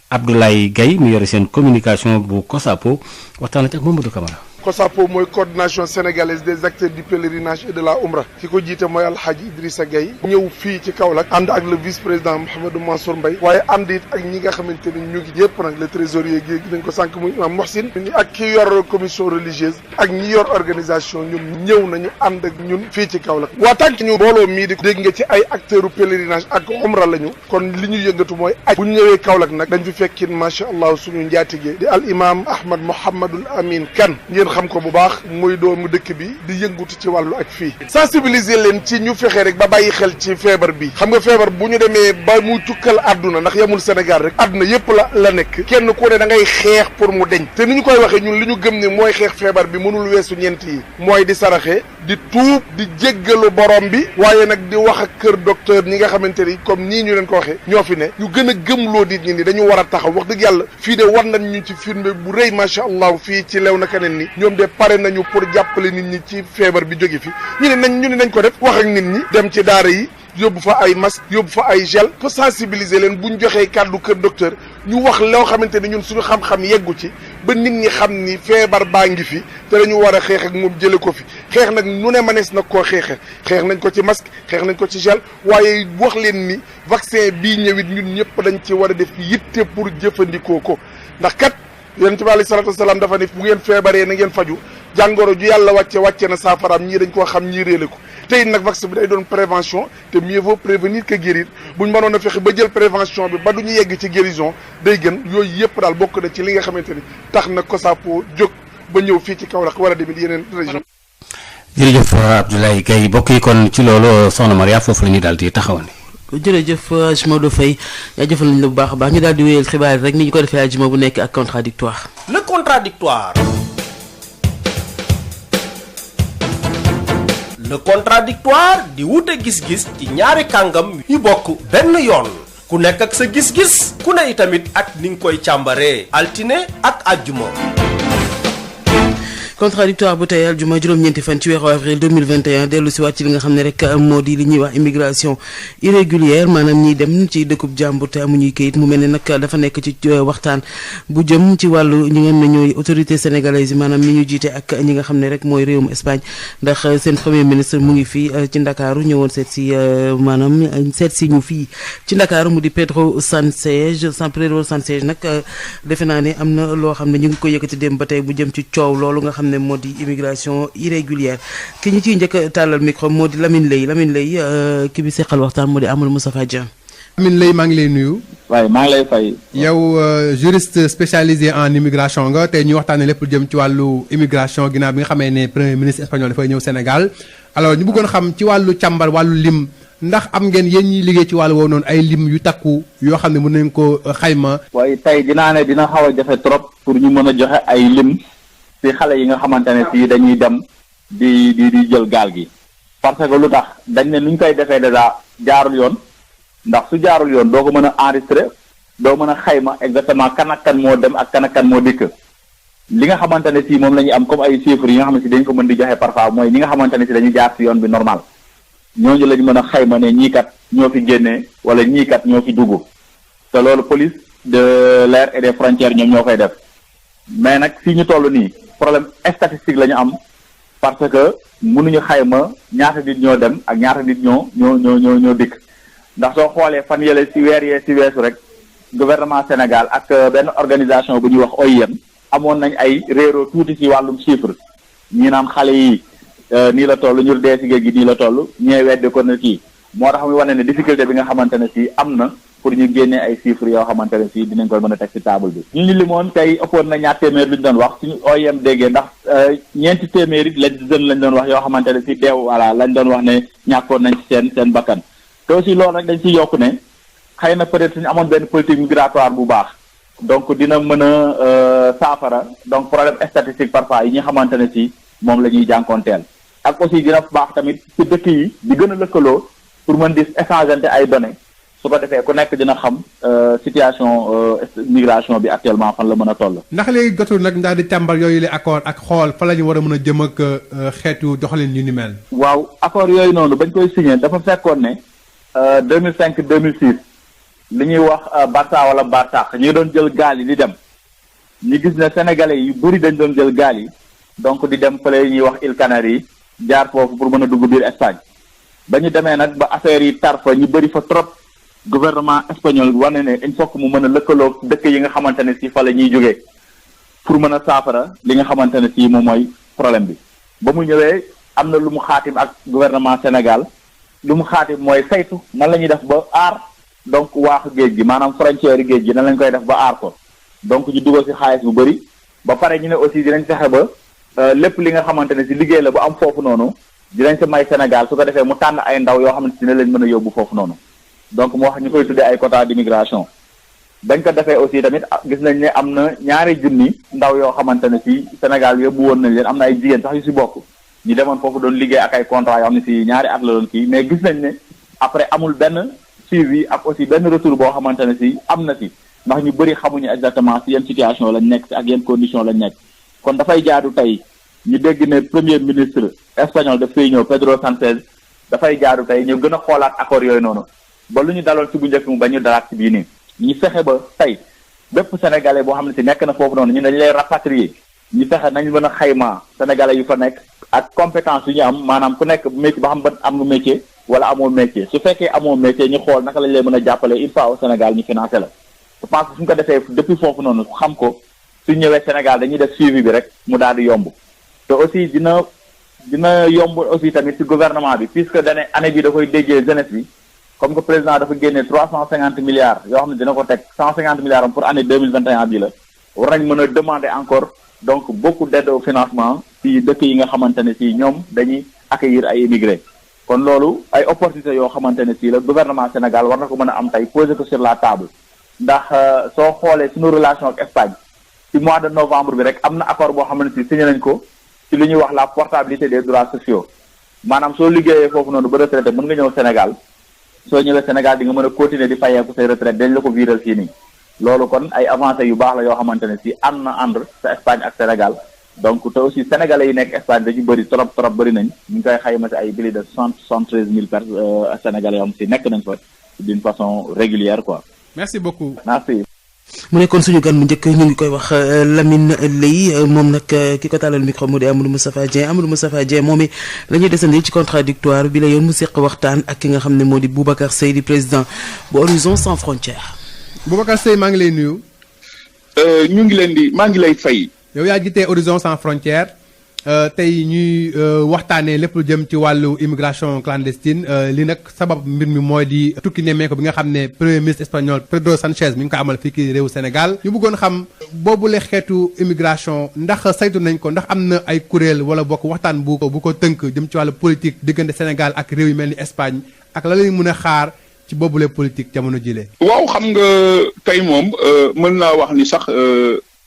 Abdoulaye Gaye mu yore seen communication bu COSAPO waxtaan ak Mamadou Camara. COSAPO mooy coordination sénégalaise des acteurs du pèlerinage et de la Oumra ki ko jiite mooy Alhaji Idrissa Gaye ñëw fii ci Kaolack ànd ak le vice président Mouhamadou Mansour Mbaye waaye ànd it ak ñi nga xamante ni ñu ngi yëpp nag le trésorier gi nañ ko sànq muy imam Mohsin ak ki yor commission religieuse ak ñi yor organisation ñoom ñëw nañu ànd ak ñun fii ci Kaolack waa tànk ñu booloo mii di dégg nga ci ay acteurs u pèlerinage ak Oumra lañu kon li ñu yëngatu mooy aj bu ñu ñëwee Kaolack nag dañ fi fekkin macha allah suñu njaatige di al imam Ahmad Mouhamadul Amin Kane xam ko bu baax muy doomu dëkk bi di yëngutu ci wàllu ak fii sensibiliser leen ci ñu fexe rek ba bàyyi xel ci feebar bi xam nga feebar bu ñu demee ba mu tukkal àdduna ndax yemul Sénégal rek àdduna yépp la nekk kenn ku ne da ngay xeex pour mu deñ te ni ñu koy waxee ñun li ñu gëm ne mooy xeex feebar bi mënul weesu ñeent yi mooy di saraxe di tuub di jéggalu borom bi waaye nag di wax ak kër docteur ñi nga xamante ni comme nii ñu leen ko waxee ñoo fi ne ñu gën a gëmloo nit ñi ni dañu war a taxaw wax dëgg yàlla fii de war nañ ñu ci firnde bu rëy macha allah fii ci Léona Kaneen ni ñoom de pare nañu pour jàppale nit ñi ci feebar bi jóge fi ñu ne nañ ko def wax ak nit ñi dem ci daara yi yóbbu fa ay masque yóbbu fa ay gel pour sensibiliser leen buñ joxee kàddu kër docteur ñu wax loo xamante ni ñun suñu xam-xam yeggu ci ba nit ñi xam ni feebar baa ngi fi te dañu war a xeex ak moom jële ko fi xeex nag nu ne manees nag koo xeex nañ ko ci masque xeex nañ ko ci gel waaye wax leen ni vaccin bii ñëwit ñun ñëpp dañ ci war a def yitte pour jëfandikoo ko ndax kat yonent bi alayhi salaatu wasalaam dafa ne bu ngeen feebaree na ngeen faju jàngoro ju yàlla wàcce na saafaraam ñii dañ koo xam ñii réele ko te it nag vaccin bi day doon prévention te mieux vaut prévenir que guérir buñ mënoon a fexe ba jël prévention bi ba du ñu yegg ci guérison day gën yooyu yëpp daal bokk na ci li nga xamante ni tax na COSAPO jóg ba ñëw fii ci Kaolack war a demit yeneen région. jërëjëf Abdoulaye Gaye bokk yi kon ci loolu soxna Maria foofu la ñuy daal di taxawani. jërëjëf Maodo Faye jaajëfal nañ la bu baax a baax ñu daal di wéyal xibaar rek ni ñu ko defee àjjuma bu nekk ak contradictoire. le contradictoire. le contradictoire di wute gis-gis ci ñaari kàngam yu bokk benn yoon ku nekk ak sa gis-gis ku ne itamit ak ni nga koy càmbaree altine ak àjjuma. contradictoire bu tey aljuma juróom-ñeenti fan ci weeru avril 2021 dellu si waat ci li nga xam ne rek moo di li ñuy wax immigration irrégulière maanaam ñiy dem ci dëkkub jàmbur te amuñuy kayit mu mel ne nag dafa nekk ci waxtaan bu jëm ci wàllu ñi nga xam ne ñooy autorité sénégalaise yi maanaam ñi ñu jiite ak ñi nga xam ne rek mooy réewum Espagne ndax seen premier ministre mu ngi fii ci Ndakaaru ñëwoon seet si maanaam seet si ñu fii ci Ndakaaru mu di Pedro Sánchez nag defe naa ne am na loo xam ne ñu ngi ko yëkkati dem ba tey bu jëm ci coow loolu nga xam ne moo di immigration irrégulière ki ñu ciy njëkk tàllal micro moo di Lamine Lay ki bi seqal waxtaan moo di Amadou Moustapha Dieng. Lamine Lay maa ngi lay nuyu. waaye maa ngi lay fay. yow juriste spécialisé en immigration nga tey ñu waxtaanee lépp jëm ci wàllu immigration ginnaaw bi nga xamee ne premier ministre espagnol dafay ñëw Sénégal alors ñu bëggoon xam ci wàllu càmbar wàllu lim ndax am ngeen yéen ñiy liggéey ci wàllu woowu noonu ay lim yu takku yoo xam ne mën nañ ko xayma. waaye tey dinaa ne dina xaw a jafe trop pour ñu mën a joxe ay lim ci xale yi nga xamante ne fii dañuy dem di jël gaal gi parce que lu tax dañ ne nuñ koy defee déjà jaarul yoon ndax su jaarul yoon doo ko mën a enregistrer doo mën a xayma exactement kan ak kan moo dem ak kan ak kan moo dikk li nga xamante ne si moom la ñuy am comme ay chiffres yi nga xam ne si dañ ko mën di joxe parfois mooy ñi nga xamante ne si dañuy jaar si yoon bi normal ñooñu lañu mën a xayma ne ñii kat ñoo fi génnee wala ñii kat ñoo fi dugg te loolu police de l'air et des frontières ñoom ñoo koy def mais nag fii ñu toll nii problème statistique la ñu am parce que mënuñu xayma ñaata nit ñoo dem ak ñaata nit ñoo dikk ndax soo xoolee fan yële ci weer yee ci weesu rek gouvernement Sénégal ak benn organisation bu ñuy wax OIM amoon nañ ay réeroo tuuti ci wàllum chiffre ñi naan xale yi nii la toll ñu dee ci géej gi nii la toll ñee wedde ko na kii moo tax muy wane ne difficulté bi nga xamante ne ci am na pour ñu génnee ay chiffres yoo xamante ne ci dinañ koy mën a teg ci table bi ñu limoon tey ëppoon na ñaar téeméer lu ñu doon wax suñu OIM déggee ndax ñeenti téeméer it lañ doon wax yoo xamante ne ci deew voilà lañ doon wax ne ñàkkoon nañ ci seen bakkan te aussi loolu rek dañ ci yokk ne xëy na peut-être suñu amoon benn politique migratoire bu baax donc dina mën a saafara donc problème statistique parfois yi nga xamante ne ci moom la ñuy jànkoonteel ak aussi dina baax tamit ci dëkk yi di gën a lëkkaloo pour mën di échanger ay données su ko defee ku nekk dina xam situation migration bi actuellement fan la mën a toll. ndax léegi jotul nag ndax di càmbar yooyu la accord ak xool fa la ñu war a mën a jëm ak xeetu doxalin yu ni mel. waaw accord yooyu noonu bañ koy signé dafa fekkoon ne 2005 2006 li ñuy wax Barça wala Barsax ñu doon jël gaal yi di dem ñu gis ne sénégalais yu bëri dañ doon jël gaal yi donc di dem fële ñuy wax îles Canaries yi jaar foofu pour mën a dugg biir Espagne ba ñu demee nag ba affaire yi tar fa ñu bëri fa trop gouvernement espagnol wane ne il faut que mu mën a lëkkaloo dëkk yi nga xamante ne si fa la ñuy jógee pour mën a saafara li nga xamante ne si moom mooy problème bi. ba mu ñëwee am na lu mu xaatim ak gouvernement Sénégal lu mu xaatim mooy saytu nan la ñuy def ba aar donc waaxu géej gi maanaam frontière yi géej gi nan lañ koy def ba aar ko donc ñu dugal ci xaalis bu bëri ba pare ñu ne aussi dinañ fexe ba lépp li nga xamante ne si liggéey la bu am foofu noonu dinañ ci may Sénégal su ko defee mu tànn ay ndaw yoo xamante ne leen mën a yóbbu foofu noonu donc mu wax ñu koy tuddee ay quota d'immigration bañ ko defee aussi tamit gis nañ ne am na ñaari junni ndaw yoo xamante ne si Sénégal yóbbu woon nañ leen am na ay jigéen sax yu si bokk ñu demoon foofu doon liggéey ak ay contrat yoo xam ne si ñaari at la doon kii mais gis nañ ne après amul benn suivi ak aussi benn retour boo xamante ne si am na si ndax ñu bëri xamuñu exactement si yenn situation lañ nekk si ak yenn condition lañ nekk kon dafay jaadu tey ñu dégg ne premier ministre espagnol daf fay ñëw Pedro Sánchez dafay jaadu tey ñu gën a xoolaat accord yooyu noonu ba lu ñu daloon ci bu njëkk mu ba ñu dalaat ci bii nii ñu fexe ba tey bépp sénégalais boo xam ne si nekk na foofu noonu ñu dañu lay rapatrier ñu fexe nañ mën a xayma sénégalais yu fa nekk ak compétence yu ñu am maanaam ku nekk métier ba xam ba am nga métier wala amoo métier su fekkee amoo métier ñu xool naka lañ lay mën a jàppale une fois au Sénégal ñu financé la je pense que suñ ko defee depuis foofu noonu xam ko suñ ñëwee Sénégal dañuy def suivi bi rek mu daal di yomb te aussi dina yomb aussi tamit ci gouvernement bi puisque dane année bi da koy déggee jeunesse bi comme que président dafa génnee 350 milliards yoo xam ne dina ko teg 150 milliards am pour année 2021 bi la war nañ mën a demander encore donc beaucoup d'aide au financement ci dëkk yi nga xamante ne si ñoom dañuy accueillir ay immigrés kon loolu ay opportunités yoo xamante ne si la gouvernement Sénégal war na ko mën a am tey poser ko sur la table ndax soo xoolee suñu relation ak Espagne ci mois de novembre bi rek am na accord boo xamante ne si signé nañ ko ci li ñuy wax la portabilité des droits sociaux maanaam soo liggéeyee foofu noonu ba retraité mën nga ñëw Sénégal soo ñëwee Sénégal di nga mën a continuer di fayeeku say retraite dañ la ko viral fii nii loolu kon ay avancées yu baax la yoo xamante ne si ànd na ànd sa Espagne ak Sénégal donc te aussi sénégalais yi nekk Espagne dañu bëri trop bëri nañ ñu ngi koy xayma si ay plus de 73 000 sénégalais yoo xam si nekk nañ fa d'une façon régulière quoi. merci beaucoup. merci. mu nekkoon suñu gan mu njëkk ñu ngi koy wax Lamine Leye moom nag ki ko tàllal micro mu di Amadou Moustapha Dieng moom i la ñuy desandi ci contradictoire bi la yoon mu seq waxtaan ak ki nga xam ne moo di Boubacar Seye di président bu Horizon Sans Frontières. Boubacar Seye maa ngi lay nuyu. maa ngi lay fay. yow yaa jiite Horizon Sans Frontières tey ñuy waxtaanee lépp lu jëm ci wàllu immigration clandestine li nag sabab mbir mi mooy di tukki nemmeeku bi nga xam ne premier ministre espagnol Pedro Sánchez mi ngi ko amal fii ki réewu Sénégal ñu bëggoon xam boobule xeetu immigration ndax saytu nañ ko ndax am na ay kuréel wala bokk waxtaan bu ko tënk jëm ci wàllu politique diggante Sénégal ak réew yu mel ni Espagne ak la lañu mën a xaar ci boobule politique jamono jile. waaw xam nga tey moom mën naa wax ni sax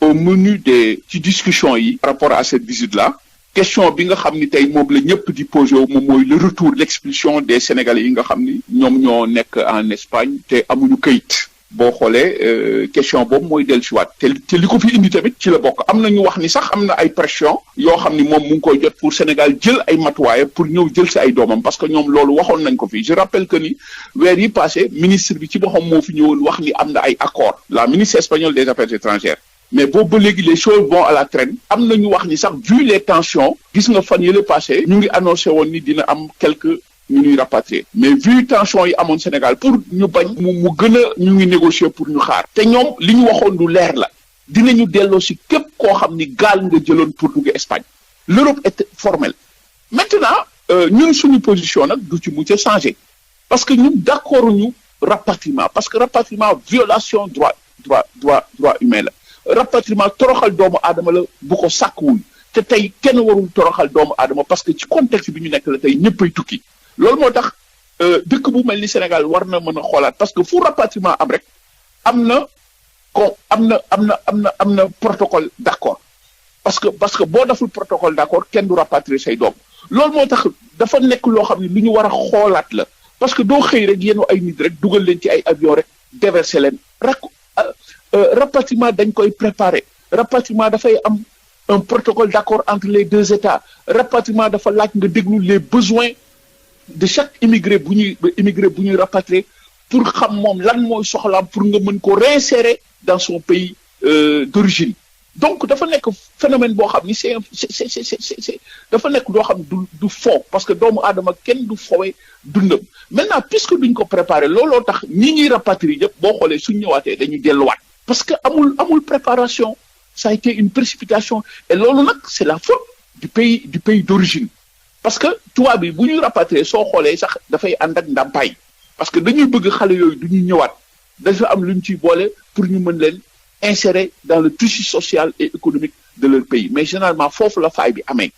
au menu ci discussion yi par rapport à cette visite là question bi nga xam ni tey moom la ñëpp di posé wu moom mooy le retour l'expulsion des Sénégalais yi nga xam ni ñoom ñoo nekk en Espagne te amuñu këyit boo xoolee question boobu mooy dellusiwaat te li ko fi indi tamit ci la bokk am na ñu wax ni sax am na ay pression yoo xam ni moom mu ngi koy jot pour Sénégal jël ay matuwaay pour ñëw jël si ay doomam parce que ñoom loolu waxoon nañ ko fi je rappelle que ni weer yi passé ministre bi ci boppam moo fi ñëwoon wax ni am na ay accord la ministre espagnole des affaires étrangères mais boobu ba léegi les choses vont à la traîne am na ñu wax ni sax vu les tensions gis nga fan yële passé ñu ngi annoncé woon ni dina am quelques ñu ñuy rapatrier mais vu tension yi amoon Sénégal pour ñu bañ mu gën a ñu ngi négocier pour ñu xaar te ñoom li ñu waxoon lu leer la dinañu delloo si képp koo xam ni gaal nga jëloon pour dugg Espagne l'Europe est formelle maintenant ñun suñu position nag du ci mujj a changé parce que ñun d'accord ñu rapatriement parce que rapatriement violation droit humain la rapatriement toroxal doomu aadama la bu ko sàkkuwul te tey kenn warul toroxal doomu aadama parce que ci contexte bi ñu nekk la tey ñëppay tukki loolu moo tax dëkk bu mel ni Sénégal war na mën a xoolaat parce que fu rapatriement am rek am na protocole d'accord parce que boo deful protocole d'accord kenn du rapatrier say doom loolu moo tax dafa nekk loo xam ne lu ñu war a xoolaat la parce que doo xëy rek yéen ay nit rek dugal leen ci ay avion rek déverser leen rapatriement dañ koy préparer rapatriement dafay am un protocole d'accord entre les deux États rapatriement dafa laaj nga déglu les besoins de chaque immigré bu ñuy rapatrier pour xam moom lan mooy soxlaam pour nga mën ko réinsérer dans son pays d'origine donc dafa nekk phénomène boo xam ni c'est dafa nekk doo xam du fo parce que doomu aadama kenn du fowee dundam maintenant puisque duñ ko préparer looloo tax ñi ñuy rapatrier yëpp boo xoolee suñ ñëwaatee dañuy delluwaat parce que amul préparation ça a été une précipitation et loolu nag c'est la faute du pays d'origine parce que tubaab bi bu ñuy rapatrier soo xoolee sax dafay ànd ak ndàmpaay parce que dañuy bëgg xale yooyu du ñuy ñëwaat dafa am lu ñu ciy boole pour ñu mën leen insérer dans le tissu social et économique de leur pays mais généralement foofu la faay bi amee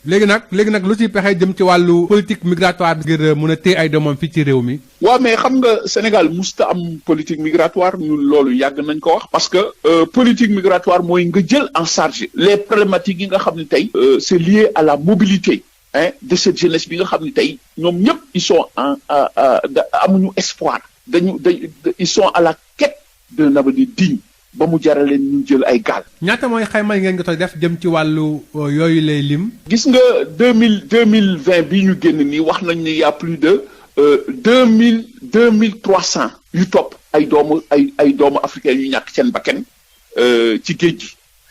léegi nag lu ci pexe jëm ci wàllu politique migratoire bi ngir mën a téye ay doomam fii ci réew mi. waaw mais xam nga Sénégal musta am politique migratoire ñun loolu yàgg nañ ko wax parce que politique migratoire mooy nga jël en charge les problématiques yi nga xam ne tey c'est lié à la mobilité de cette jeunesse bi nga xam ne tey ñoom ñëpp ils sont amuñu espoir ils sont à la quête d'un avenir digne ba mu jaral leen ñu jël ay gaal. ñaata mooy xayma yi ngeen nga def jëm ci wàllu yooyu lay lim. gis nga 2020 bii ñu génn nii wax nañ ne y a plus de 2300 yu topp ay doomu africains yu ñàkk seen bakkan ci géej gi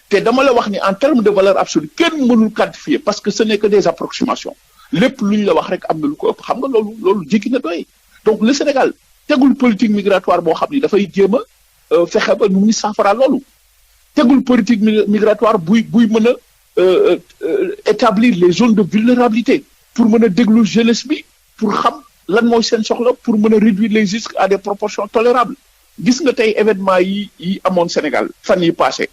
te dama la wax ni en termes de valeur absolue kenn mënul quantifier parce que ce n'est que des approximations lépp lu ñu la wax rek am na lu ko ëpp xam nga loolu jéggi na doy donc le Sénégal tegul politique migratoire boo xam ni dafay jéem a fexe ba nu ngi saafara loolu tegul politique migratoire buy mën a établir les zones de vulnérabilité pour mën a déglu jeunesse bi pour xam lan mooy seen soxla pour mën a réduire les risques à des proportions tolérables gis nga tey événement yi amoon Sénégal fan yi passé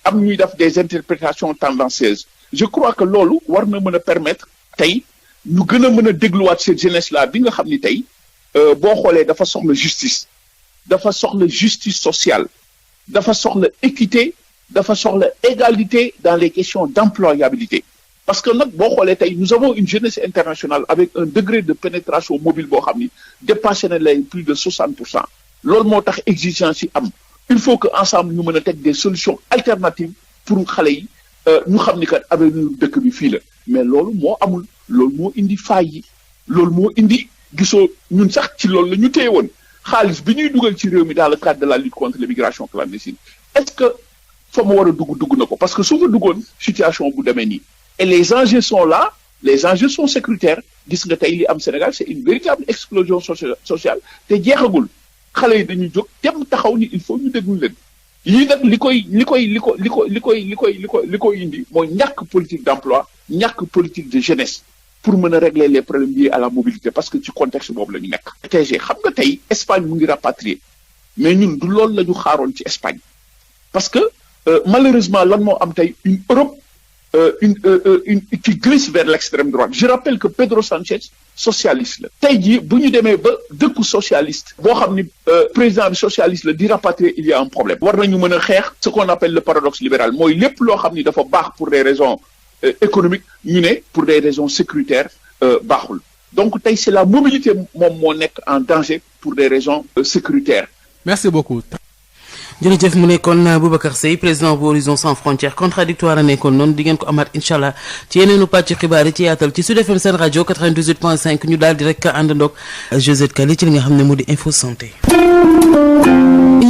am ñuy def des interprétations tendancieuses je crois que loolu war na mën a permettre tey ñu gën a mën a dégluwaat cette jeunesse là bi nga xam ni tey boo xoolee dafa soxla justice sociale dafa soxla équité dafa soxla égalité dans les questions d'employabilité parce que nag boo xoolee tey nous avons une jeunesse internationale avec un degré de pénétration mobile boo xam ni dépassé na lay plus de 60%. loolu moo tax exigence yi am il faut que ensemble ñu mën a teg des solutions alternatives pour xale yi ñu xam ni kat avenir dëkk bi fii la mais loolu moo amul loolu moo indi faay yi loolu moo indi gisoo ñun sax ci loolu la ñu téye woon xaalis bi ñuy dugal ci réew mi dans le cadre de la lutte contre l'immigration clandestine est-ce que fa mu war a dugg na ko parce que su fa duggoon situation bu demee nii et les enjeux sont là les enjeux sont sécuritaires gis nga tey li am Sénégal c'est une véritable explosion sociale te jeexagul xale yi dañuy jóg dem taxaw ni il faut ñu déglu leen yii nag li koy indi mooy ñàkk politique d'emploi ñàkk politique de jeunesse pour mën a régler les problèmes liés à la mobilité parce que ci contexte boobu la ñu nekk. TG xam nga tey Espagne mu ngi rapatrier mais ñun du loolu la ñu xaaroon ci Espagne parce que malheureusement lan moo am tey une Europe qui glisse vers l'extrême droite je rappelle que Pedro Sánchez socialiste la tey jii bu ñu demee ba dëkku socialiste boo xam ni président bi socialiste la di rapatrier il y a un problème war nañu mën a xeex ce qu'on appelle le paradoxe libéral mooy lépp loo xam ni dafa baax pour des raisons économiques ñu ne pour des raisons sécuritaires baaxul donc tey c'est la mobilité moom moo nekk en danger pour des raisons sécuritaires. Merci beaucoup. jërëjëf mu nekkoon Boubacar Seye président bu Horizon Sans Frontières contradictoire a nekkoon noonu di ngeen ko amaat incha allah ci yeneenu pàcc xibaar yi ci yaatal ci Sud FM seen rajo 98.5 ñu daal di rek àndandoog Josette Kali ci li nga xam ne moo di info santé.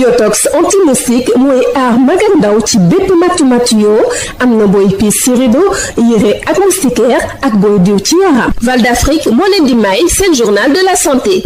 Yotox anti-moustique mooy aar mag ak ndaw ci bépp matu yoo am na booy piis ci rido yére ak moustiquaire ak booy diw ci yaram. Val d'Afrique moo leen di may seen journal de la santé.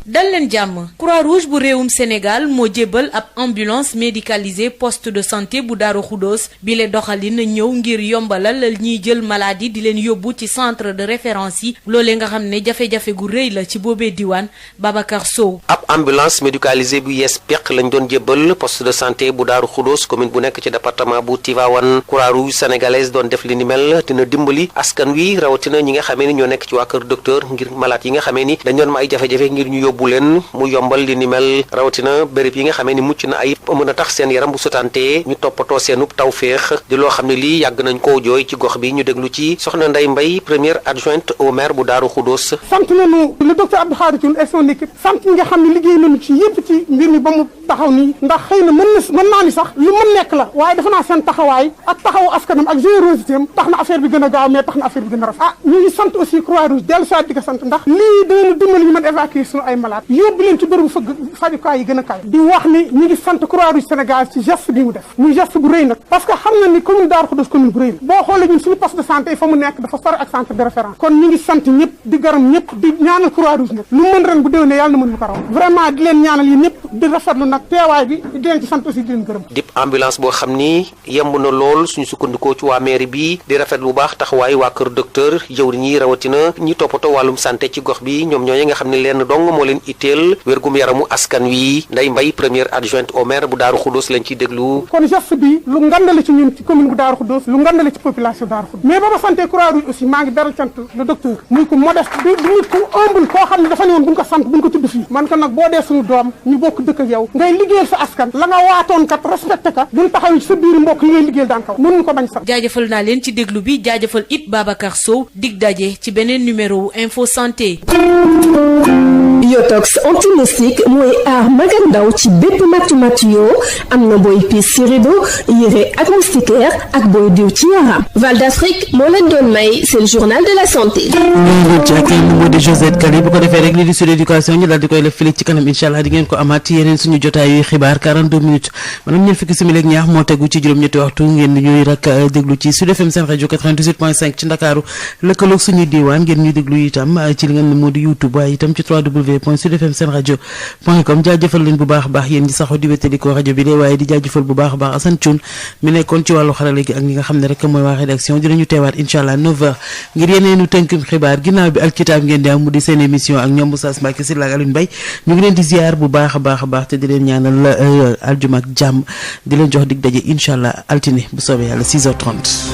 dal leen jàmm Croix-Rouge bu réewum Sénégal moo jébbal ab ambulance médicalisée poste de santé bu Daaru Xudoos bi le doxalin ñëw ngir yombalal ñiy jël maladie di leen yóbbu ci centre de référence yi loolee nga xam ne jafe-jafe gu rëy la ci boobee diwaan Babacar Sow. ab ambulance médicalisée bu yees peq lañ doon jébbal poste de santé bu Daaru Xudoos commune bu nekk ci département bu Tivaouane Croix-Rouge sénégalaise doon def li ni mel dina dimbali askan wi rawatina ñi nga xamee ni ñoo nekk ci waa kër docteur ngir malade yi nga xamee ni dañ doon ma ay jafe-jafe ngir ñu yóbbu leen mu yombal li ni mel rawatina béréb yi nga xamee ni mucc na ayib mën a tax seen yaram bu sutantee ñu toppatoo seenub tawféex di loo xam ne lii yàgg nañ koo jooy ci gox bi ñu déglu ci soxna Ndeye Mbaye première adjointe au maire bu Daaru Xudoos. sant nañu le docteur Abdou Khadre Thioune et son équipe sant ñi nga xam ne liggéey nañu ci yëpp ci mbir mi ba mu taxaw nii ndax xëy na mën naa ni sax lu mën nekk la waaye dafa naa seen taxawaay ak taxawu askanam ak générosité am tax na affaire bi gën a gaaw mais tax na affaire bi gën a rafet ñu ngi sant aussi Croix-Rouge dellu saa di ko sant ndax lii danañu dimbali ñu mën évacuer suñu ay malade yóbbu leen ci bërëbu fajukaay yi gën a kaay di wax ni ñu ngi sant Croix-Rouge Sénégal ci geste bi mu def muy geste bu rëy nag parce que xam na ni commune Darou Khoudoss commune bu rëy la boo xoolee ñun suñu poste de santé fa mu nekk dafa sori ak centre de référence kon ñu ngi sant ñëpp di gërëm ñëpp di ñaanal Croix-Rouge nag lu mën ren bu déwénee yàlla na mën lu ko raw vraiment di leen ñaanal yi ñëpp di rafetlu nag teewaay bi di leen ci sant aussi di leen gërëm dip ambulance boo xam ni yemb na lool suñu sukkandikoo ci waa mairie bi di rafet bu baax taxawaay waa kër docteur jëwriñ ñi rawatina ñi toppatoo wàllum santé ci gox bi ñoom ñooñu nga xam ne leen dong moo leen itteel wérgum yaramu askan wi Ndeye Mbaye première adjointe au maire bu Daaru Xudoos lañ ciy déglu. kon geste bi lu ngandale ci ñun ci commune bu Daaru Xudoos lu ngandale ci population Daaru Xudoos mais ba ma santé Croix-Rouge aussi maa ngi beral cant le docteur muy ko modeste di nit ku humble koo xam ne dafa ne woon bu ñu ko sant bu ñu ko tudd fii man ko nag boo dee suñu doom ñu bokk dëkk ak yow ngay liggéeyal sa askan la nga waatoon kat respecté ka buñ taxaw ci sa biir mbokk yi ngay liggéeyal daan kaw mënuñu ko bañ sax. jaajëfal naa leen ci déglu bi jaajëfal it Babacar Sow dig daje ci beneen numéro info santé. Yotox anti-moustique mooy aar mag ak ndaw ci bépp matu yoo am na booy piis ci rido yére ak moustiquaire ak booy diw ci yaram. Val d'Afrique moo leen doon may c'est le journal de la santé. loolu jàkk moo di Josette Kali bu ko defee rek lii di Sud Éducation ñu daal di koy def fii ci kanam incha allah di ngeen ko amaat ci yeneen suñu jotaay yuy xibaar 42 minutes maanaam ñeent fukki simili ak ñaar moo tegu ci juróom-ñetti waxtu ngeen di ñuy rek déglu ci Sud FM seen rajo 98.5 ci Ndakaaru lëkkaloog suñuy diwaan ngeen ñuy déglu itam ci li ngeen ne moo di YouTube waaye itam ci www.sudfmsenradio.com jaajëfal leen bu baax a baax yéen ñi saxoo di wéttali ko rajo bi de waaye di jaajëfal bu baax a baax Assane Thioune mi nekkoon ci wàllu xarala gi ak ñi nga xam ne rek mooy waa rédaction dinañu teewaat incha allah 9h ngir yeneenu tënkum xibaar ginnaaw bi alkitaab ngeen di am mu di seen émission ak ñoom Moussa Mbacke Sylla ak Alioune Mbaye ñu ngi leen di ziar bu baax a baax a baax te di leen ñaanal aljuma ak jàmm di leen jox dig daje incha allah altine bu soobee yàlla 6h30.